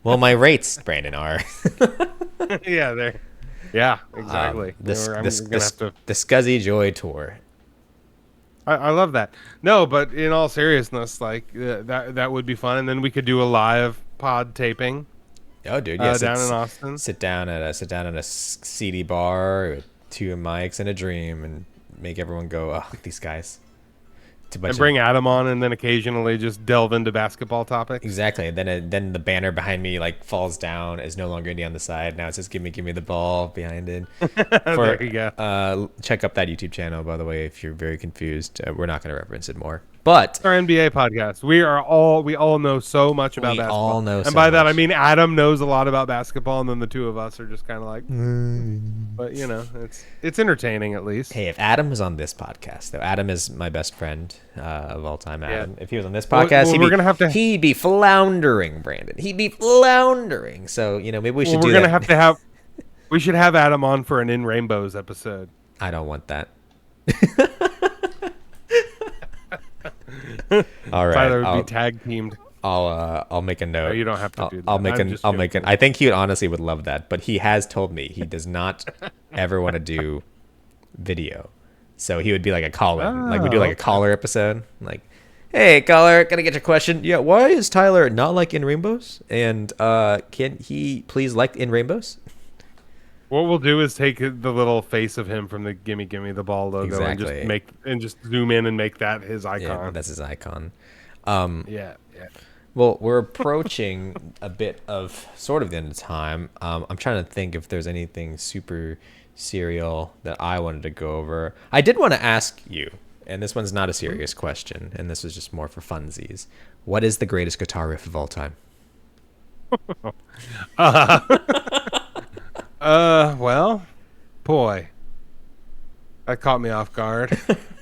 Well, my rates, Brandon, are. Yeah, there. Yeah, exactly. The Scuzzy Joy Tour. I love that. No, but in all seriousness, like that would be fun, and then we could do a live pod taping. Oh, dude, yeah, down in Austin. Sit down at a seedy bar with 2 mics and a dream, and make everyone go, "Oh, these guys." And bring Adam on, and then occasionally just delve into basketball topics. Exactly. Then the banner behind me like falls down, is no longer indie on the side. Now it says give me the ball behind it. There you go. Check up that YouTube channel, by the way, if you're very confused. We're not going to reference it more. But our NBA podcast. We all know so much about basketball. All know and so by that much. I mean Adam knows a lot about basketball, and then the two of us are just kind of like, but you know, it's entertaining at least. Hey, if Adam was on this podcast, though, Adam is my best friend of all time. Adam, if he was on this podcast, he'd be floundering, Brandon. He'd be floundering. So maybe we should do that. We're gonna have we should have Adam on for an In Rainbows episode. I don't want that. All right, Tyler would be tag teamed. I'll make a note. No, you don't have to do that. I'll make an. I think he honestly would love that, but he has told me he does not ever want to do video. So he would be like a caller. Like we do like a caller episode. Like, hey caller, gotta get your question. Yeah, why is Tyler not like In Rainbows? And can he please like In Rainbows? What we'll do is take the little face of him from the Gimme the Ball logo and just zoom in and make that his icon. Yeah, that's his icon. Yeah. Well, we're approaching a bit of sort of the end of time. I'm trying to think if there's anything super serial that I wanted to go over. I did want to ask you, and this one's not a serious question, and this is just more for funsies. What is the greatest guitar riff of all time? Well, boy, that caught me off guard.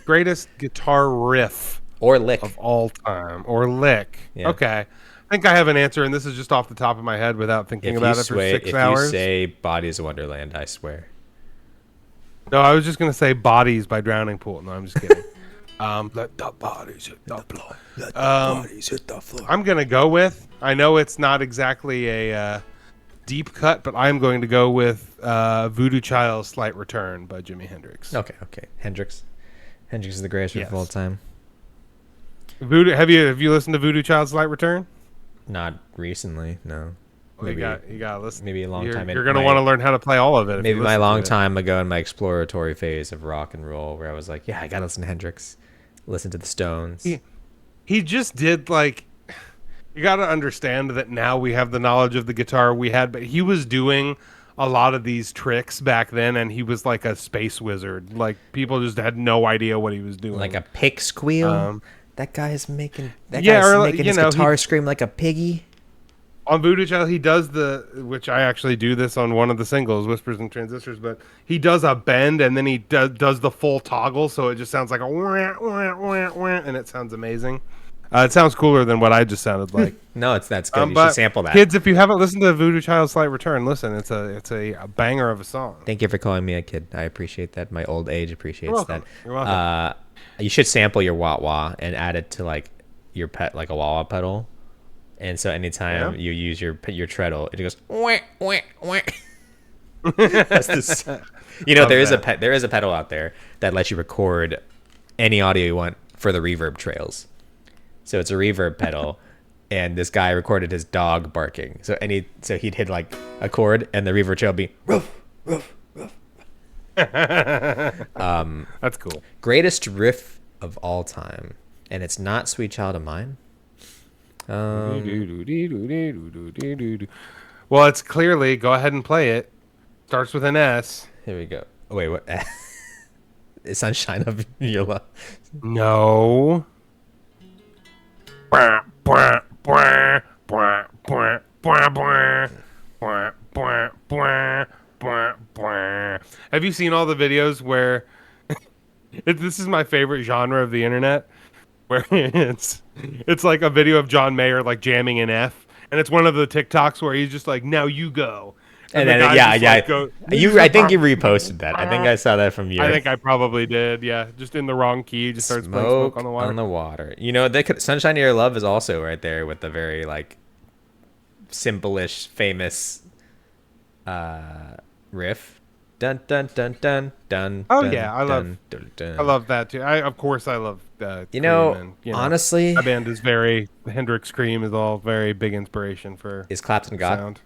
Greatest guitar riff or lick of all time, or lick. Yeah. Okay, I think I have an answer, and this is just off the top of my head without thinking about it for 6 hours. If you say "Bodies of Wonderland," I swear. No, I was just gonna say "Bodies" by Drowning Pool. No, I'm just kidding. Let the bodies hit the floor. Let the bodies hit the floor. I'm gonna go with. I know it's not exactly a deep cut, but I'm going to go with Voodoo Child's "Slight Return" by Jimi Hendrix. Okay. Hendrix is the greatest riff of all time. Voodoo. Have you listened to Voodoo Child's "Slight Return"? Not recently, no. Maybe, you gotta listen. Maybe a long time. You're gonna want to learn how to play all of it. Maybe my long time ago in my exploratory phase of rock and roll, where I was like, yeah, I gotta listen to Hendrix, listen to the Stones. He just did like. You got to understand that now we have the knowledge of the guitar we had, but he was doing a lot of these tricks back then, and he was like a space wizard. Like people just had no idea what he was doing. Like a pig squeal. That guy's making his guitar scream like a piggy. On Voodoo Child, he does which I actually do this on one of the singles, Whispers and Transistors, but he does a bend and then he does the full toggle, so it just sounds like a wah, wah, wah, wah, and it sounds amazing. It sounds cooler than what I just sounded like. No, that's good. You should sample that. Kids, if you haven't listened to Voodoo Child's Slight Return, listen. It's a banger of a song. Thank you for calling me a kid. I appreciate that. My old age appreciates that. You're welcome. You should sample your wah wah and add it to like your pet, like a wah wah pedal. And so anytime you use your treadle, it goes wah wah wah. That's this. There is a pedal out there that lets you record any audio you want for the reverb trails. So it's a reverb pedal, and this guy recorded his dog barking. So he'd hit like a chord, and the reverb trail would be ruff, ruff, ruff. That's cool. Greatest riff of all time, and it's not "Sweet Child of Mine." Well, it's clearly. Go ahead and play it. Starts with an S. Here we go. Oh, wait, what? Sunshine of Your Love. No. Have you seen all the videos where this is my favorite genre of the internet, where it's like a video of John Mayer like jamming in F, and it's one of the TikToks where he's just like, now you go, And the then guy yeah, just like yeah. goes. I think you reposted that. I think I saw that from I your think I probably did. Yeah, just in the wrong key. Just starts playing Smoke on Smoke the Water. on the Water. You know, they could Sunshine of Your Love is also right there with the very like simple-ish famous riff. Dun dun dun dun dun Oh dun yeah, dun dun I dun. love that too. Of course I love You Cream, know, and honestly, that band is very Hendrix Cream is all very big inspiration for is Clapton God?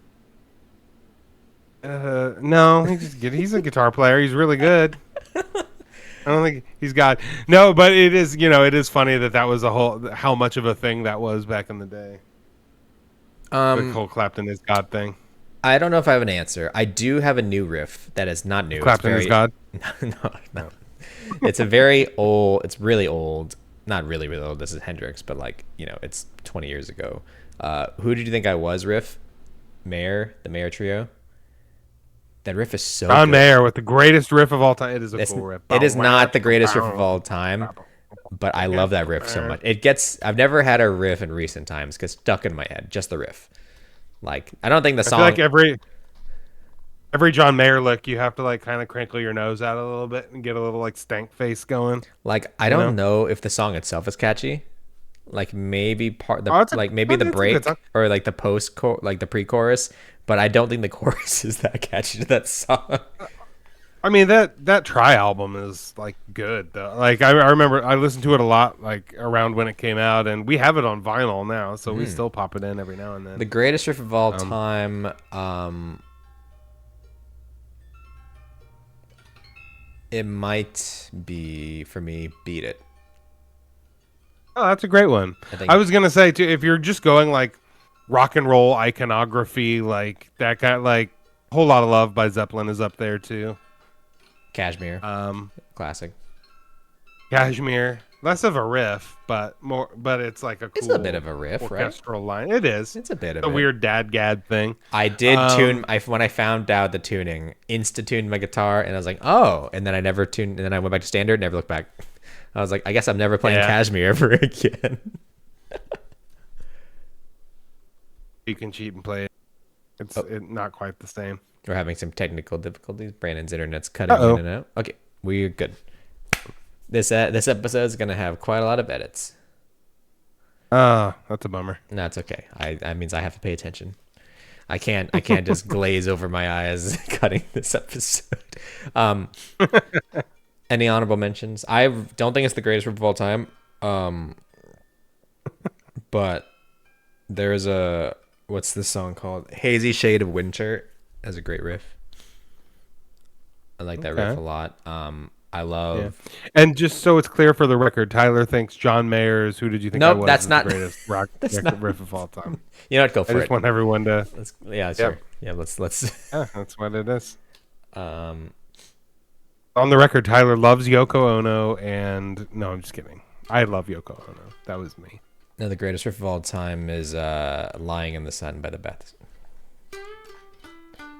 sound. No, he's a guitar player. He's really good. I don't think he's got no, but it is it is funny that was a whole how much of a thing that was back in the day. The Um, whole Clapton is God thing. I don't know if I have an answer. I do have a new riff that is not new. It's Clapton is very God. no. It's a very old. It's really old. Not really, really old. This is Hendrix, but like it's 20 years ago. Who did you think I was? Riff, Mayer, the Mayer Trio. That riff is so John good. Mayer with the greatest riff of all time. It is a cool riff. It is not the greatest riff of all time, but I love that riff so much. I've never had a riff in recent times get stuck in my head. Just the riff. Like I don't think the song. I feel like every John Mayer lick, you have to like kind of crinkle your nose out a little bit and get a little like stank face going. Like I don't know if the song itself is catchy. Like maybe the break or like the like the pre-chorus, but I don't think the chorus is that catchy to that song. I mean that Try album is like good though. Like I remember I listened to it a lot like around when it came out, and we have it on vinyl now, so we still pop it in every now and then. The greatest riff of all time. It might be for me. Beat It. Oh, that's a great one. I was gonna say too, if you're just going like rock and roll iconography, like that kind, like Whole Lot of Love by Zeppelin is up there too. Kashmir, classic. Kashmir, less of a riff, but it's like a cool. It's a bit of a riff, orchestral line. It is. It's a bit of a weird dad gad thing. I did when I found out the tuning, insta-tuned my guitar, and I was like, oh, and then I never tuned, and then I went back to standard, never looked back. I was like, I guess I'm never playing Kashmir ever again. You can cheat and play it. It's not quite the same. We're having some technical difficulties. Brandon's internet's cutting in and out. Okay, we're good. This episode is gonna have quite a lot of edits. That's a bummer. No, it's okay. That means I have to pay attention. I can't just glaze over my eyes cutting this episode. Any honorable mentions? I don't think it's the greatest riff of all time. But there's what's this song called? Hazy Shade of Winter has a great riff. I like that riff a lot. I love. Yeah. And just so it's clear for the record, Tyler thinks John Mayer's "Who Did You Think I Was" that's not the greatest rock riff of all time. You know what? Go for it. I just want everyone to. Sure. Yeah, let's. Yeah, that's what it is. On the record, Tyler loves Yoko Ono, and no, I'm just kidding. I love Yoko Ono. That was me. No, the greatest riff of all time is "Lying in the Sun" by the Beths.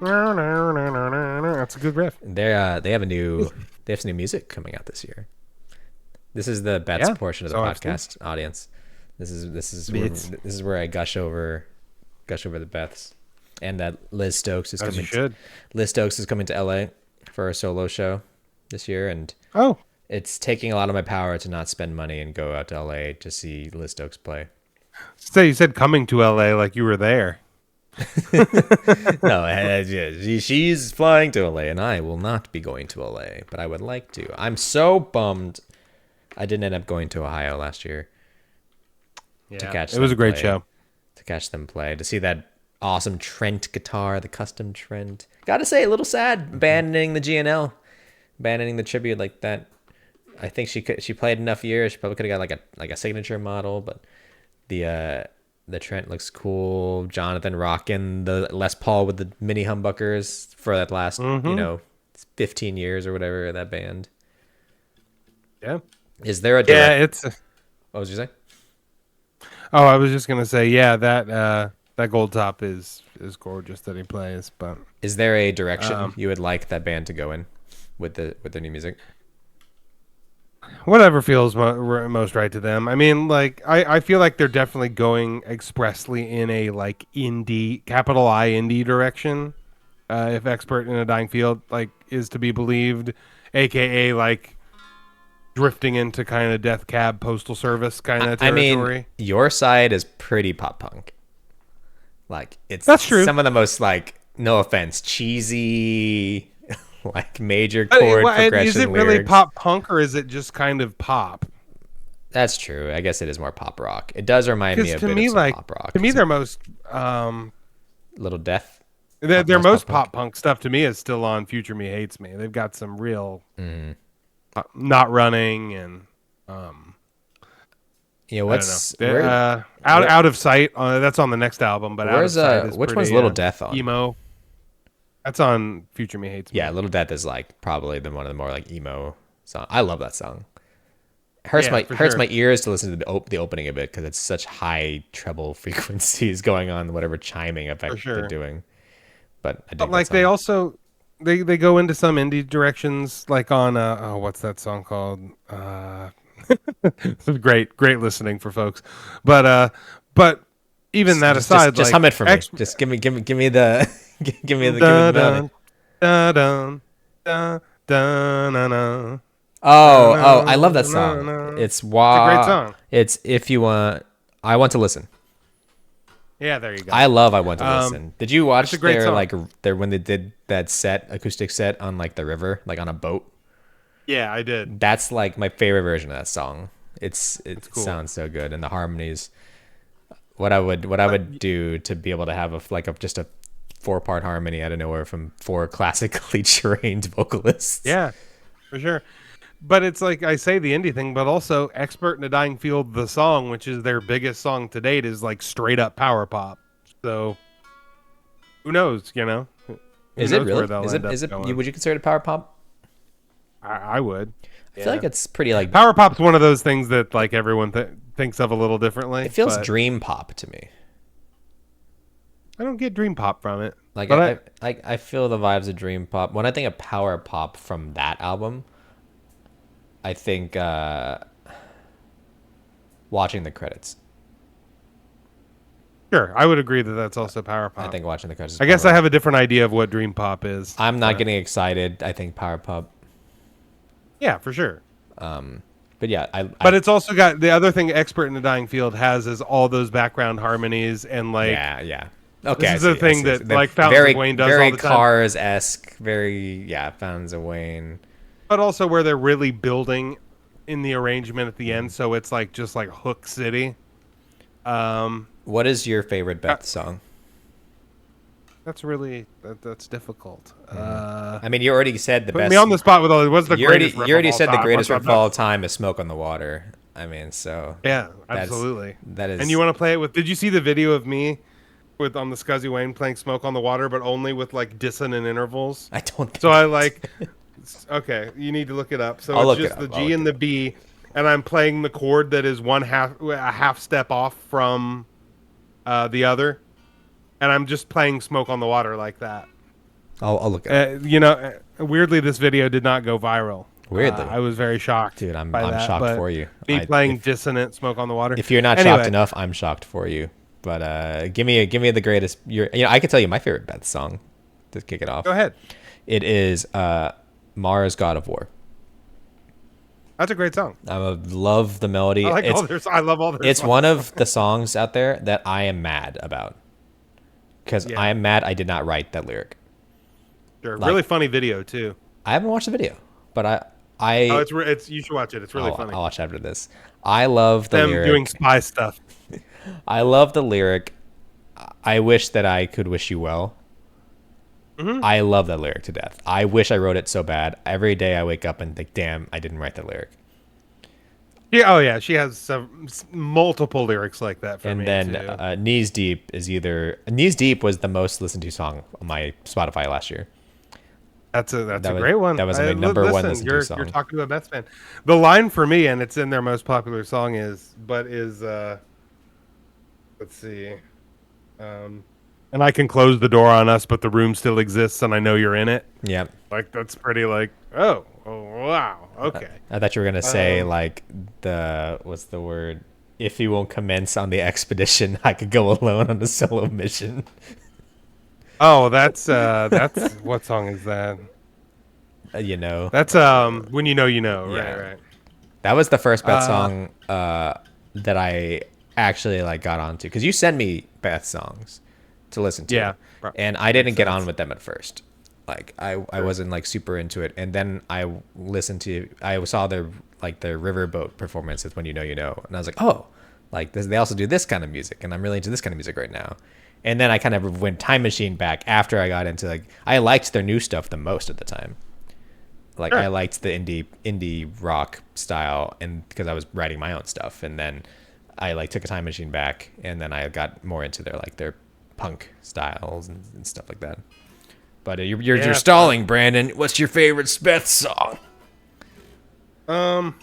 That's a good riff. They have some new music coming out this year. This is the Beths portion of the podcast audience. This is where I gush over the Beths, and that Liz Stokes is coming. Liz Stokes is coming to LA for a solo show this year, and it's taking a lot of my power to not spend money and go out to LA to see Liz Stokes play. So you said coming to LA like you were there. No, she's flying to LA, and I will not be going to LA, but I would like to. I'm so bummed I didn't end up going to Ohio last year. Yeah, to catch it was a great show. To catch them play, to see that awesome Trent guitar, the custom Trent. Gotta say, a little sad abandoning the GNL, abandoning the tribute like that. I think she played enough years. She probably could have got like a signature model, but the Trent looks cool. Jonathan rocking the Les Paul with the mini humbuckers for that last 15 years or whatever of that band. Yeah. Is there a what was you say? Oh, I was just gonna say, that Gold Top is gorgeous that he plays. But is there a direction you would like that band to go in with their new music? Whatever feels most right to them. I mean, like I feel like they're definitely going expressly in a like indie, capital I indie direction. if Expert in a Dying Field like is to be believed, aka like drifting into kind of Death Cab Postal Service kind of I mean, territory. your side is pretty pop punk. Like it's That's true. some of the most like, no offense, cheesy, like major chord Is it progression really lyrics. pop punk or is it just kind of pop? That's true. I guess it is more pop rock. It does remind me Because a bit of some pop rock. to me, Some their most Little Death. their Most pop most punk. pop punk stuff to me is still on Future Me Hates Me. They've got some real Mm-hmm. not running and um, You know I don't know. what's where where Out of Sight. That's on the next album, but Out of where's Sight is which one's pretty Little Death on? emo. That's on Future Me Hates Me. Yeah, Little Death is like probably one of the more like emo song. I love that song. Yeah, for Hurts sure. my ears to listen to the opening of it because it's such high treble frequencies going on, whatever chiming For effect they're sure. doing. But I But dig that like they song. also they go into some indie directions, like on what's that song called? It's great listening for folks. But even that aside, Just like hum it for me. X Just give me the give me the dun melody. dun dun dun dun dun dun dun Oh, oh, I love dun that dun song. dun. It's It's a great wah. song. It's if you want. I want to listen. Yeah, there you go. I love I want to Um, listen. Did you it's a watch great their song. like their when they did that acoustic set on like the river, like on a boat? Yeah, I did. That's like my favorite version of that song. It's It cool. sounds so good and the harmonies. What I But would do to be able to have just a 4-part harmony out of nowhere from 4 classically trained vocalists. yeah, for sure. But it's like I say the indie thing, but also Expert in a Dying Field, the song, which is their biggest song to date, is like straight up power pop. So who knows, you know? Who Is it knows where really? they'll end up Is it going. would you consider it power pop? I would. I feel Yeah. like it's pretty like Power pop's one of those things that like everyone thinks of a little differently, it feels but dream pop to me. I don't get dream pop from it. Like But I feel the vibes of dream pop. When I think of power pop from that album, I think watching the credits. sure, I would agree that that's also power I pop. think watching the credits is I guess power I pop. have a different idea of what dream pop is. I'm not but getting excited. I think power pop. yeah, for sure. But yeah, But it's also got the other thing Expert in the Dying Field has is all those background harmonies and like yeah. Okay, this I is the see. I thing see. that The like Fountains very of Wayne does very all the time. Cars esque, very Fountains of Wayne. But also where they're really building in the arrangement at the end, so it's like just like Hook City. What is your favorite Beth song? That's difficult. I mean, you already said the Put best. me on the spot with all. What's the You already greatest riff you already of all said the time? greatest What's riff of all that? time is "Smoke on the Water." I mean, so Yeah, that's absolutely. that is. And you want to play it with? Did you see the video of me with on the Scuzzy Wayne playing "Smoke on the Water," but only with like dissonant intervals? I don't. Think So I like. Okay, you need to look it up. So I'll it's look it just the up. I'll G look and it the up. B, and I'm playing the chord that is a half step off from the other, and I'm just playing "Smoke on the Water" like that. I'll look it up. Weirdly, this video did not go viral. Weirdly. I was very shocked, Dude, I'm by that, shocked but for you. Me playing dissonant "Smoke on the Water." If you're not shocked Anyway, enough, I'm shocked for you. But give me the greatest. I can tell you my favorite Beth song to kick it off. go ahead. It is Mars God of War. That's a great song. Love the melody. I love all their. It's songs. one of the songs out there that I am mad about because Yeah. I am mad I did not write that lyric. Sure. like- Really funny video too. I haven't watched the video, but I Oh, it's you should watch it. It's really funny. I'll watch after this. I love the Them lyric. doing spy stuff. I love the lyric. I wish that I could wish you well. Mm-hmm. I love that lyric to death. I wish I wrote it so bad. Every day I wake up and think, damn, I didn't write that lyric. Yeah, oh yeah, she has multiple lyrics like that for And me then too. Knees Deep is either Knees Deep was the most listened to song on my Spotify last year. That's a that was- great one. that was my number one listen, listened to you're song. You're talking to a Mets fan. The line for me, and it's in their most popular song, is let's see, and I can close the door on us, but the room still exists, and I know you're in it. Yeah. Like that's pretty like oh wow, okay. I thought you were gonna say like what's the word? If you won't commence on the expedition, I could go alone on a solo mission. Oh, that's what song is that? You know. That's when you know you know. Yeah. Right, right. That was the first Beth Uh, song that I actually like got onto because you send me Beth songs to listen to, yeah, and I didn't makes get on sense. with them at first. Like I Sure. wasn't like super into it, and then I saw their their riverboat performance with When You Know You Know, and I was like, oh, like this, they also do this kind of music, and I'm really into this kind of music right now. And then I kind of went time machine back after I got into like I liked their new stuff the most at the time. Like I Sure. liked the indie rock style, and because I was writing my own stuff, and then I like took a time machine back, and then I got more into their punk styles and stuff like that. But you're Yeah. stalling, Brandon. What's your favorite Speth song? Um,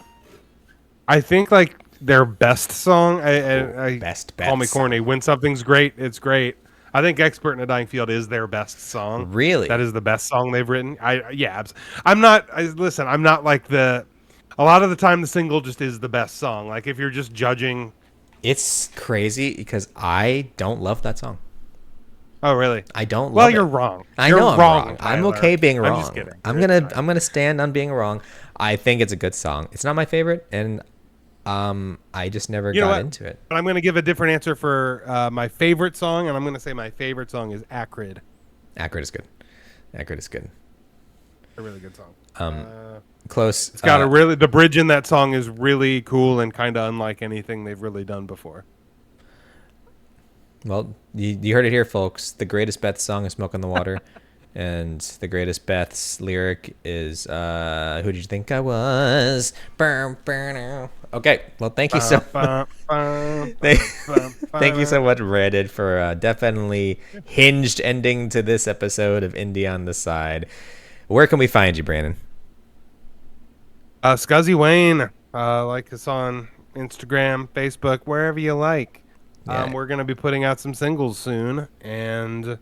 I think like their best song. Ooh, I best call Beth me corny. song. When something's great, it's great. I think "Expert in a Dying Field" is their best song. That Really? is the best song they've written. I'm not. Listen, I'm not like the. A lot of the time, the single just is the best song. Like if you're just judging. It's crazy because I don't love that song. Oh, really? I don't Well, love you're it. wrong. I You're know I'm wrong, wrong. I'm Tyler. okay being I'm just wrong. kidding. I'm gonna stand on being wrong. I think it's a good song. It's not my favorite, and I just never You know got what? into it. But I'm going to give a different answer for my favorite song, and I'm going to say my favorite song is "Acrid." Acrid is good. Acrid is good. A really good song. Close. It's got the bridge in that song is really cool and kind of unlike anything they've really done before. Well, you heard it here, folks. The greatest Beth song is "Smoke on the Water," and the greatest Beth's lyric is "Who did you think I was?" Burn, burn. Okay. Well, thank you so. Thank, thank you so much, Reddit, for definitely hinged ending to this episode of Indie on the Side. Where can we find you, Brandon? Scuzzy Wayne, like us on Instagram, Facebook, wherever you like. Yeah. We're going to be putting out some singles soon, and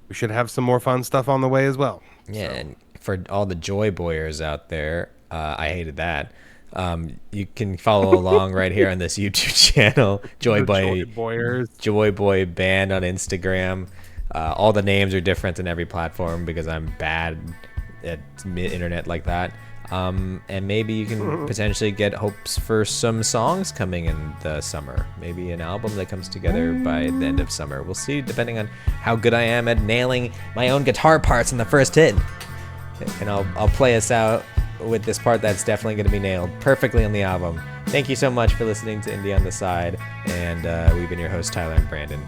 we should have some more fun stuff on the way as well. Yeah, So. and for all the Joy Boyers out there, I hated that. You can follow along right here on this YouTube channel, The Joy Boyers. Joy Boy Band on Instagram. All the names are different in every platform because I'm bad at internet like that. And maybe you can potentially get hopes for some songs coming in the summer. Maybe an album that comes together by the end of summer. We'll see, depending on how good I am at nailing my own guitar parts in the first hit. And I'll play us out with this part that's definitely going to be nailed perfectly on the album. Thank you so much for listening to Indie on the Side. And we've been your hosts, Tyler and Brandon.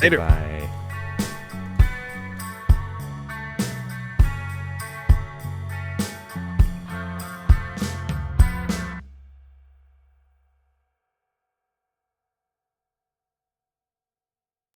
Later. Bye.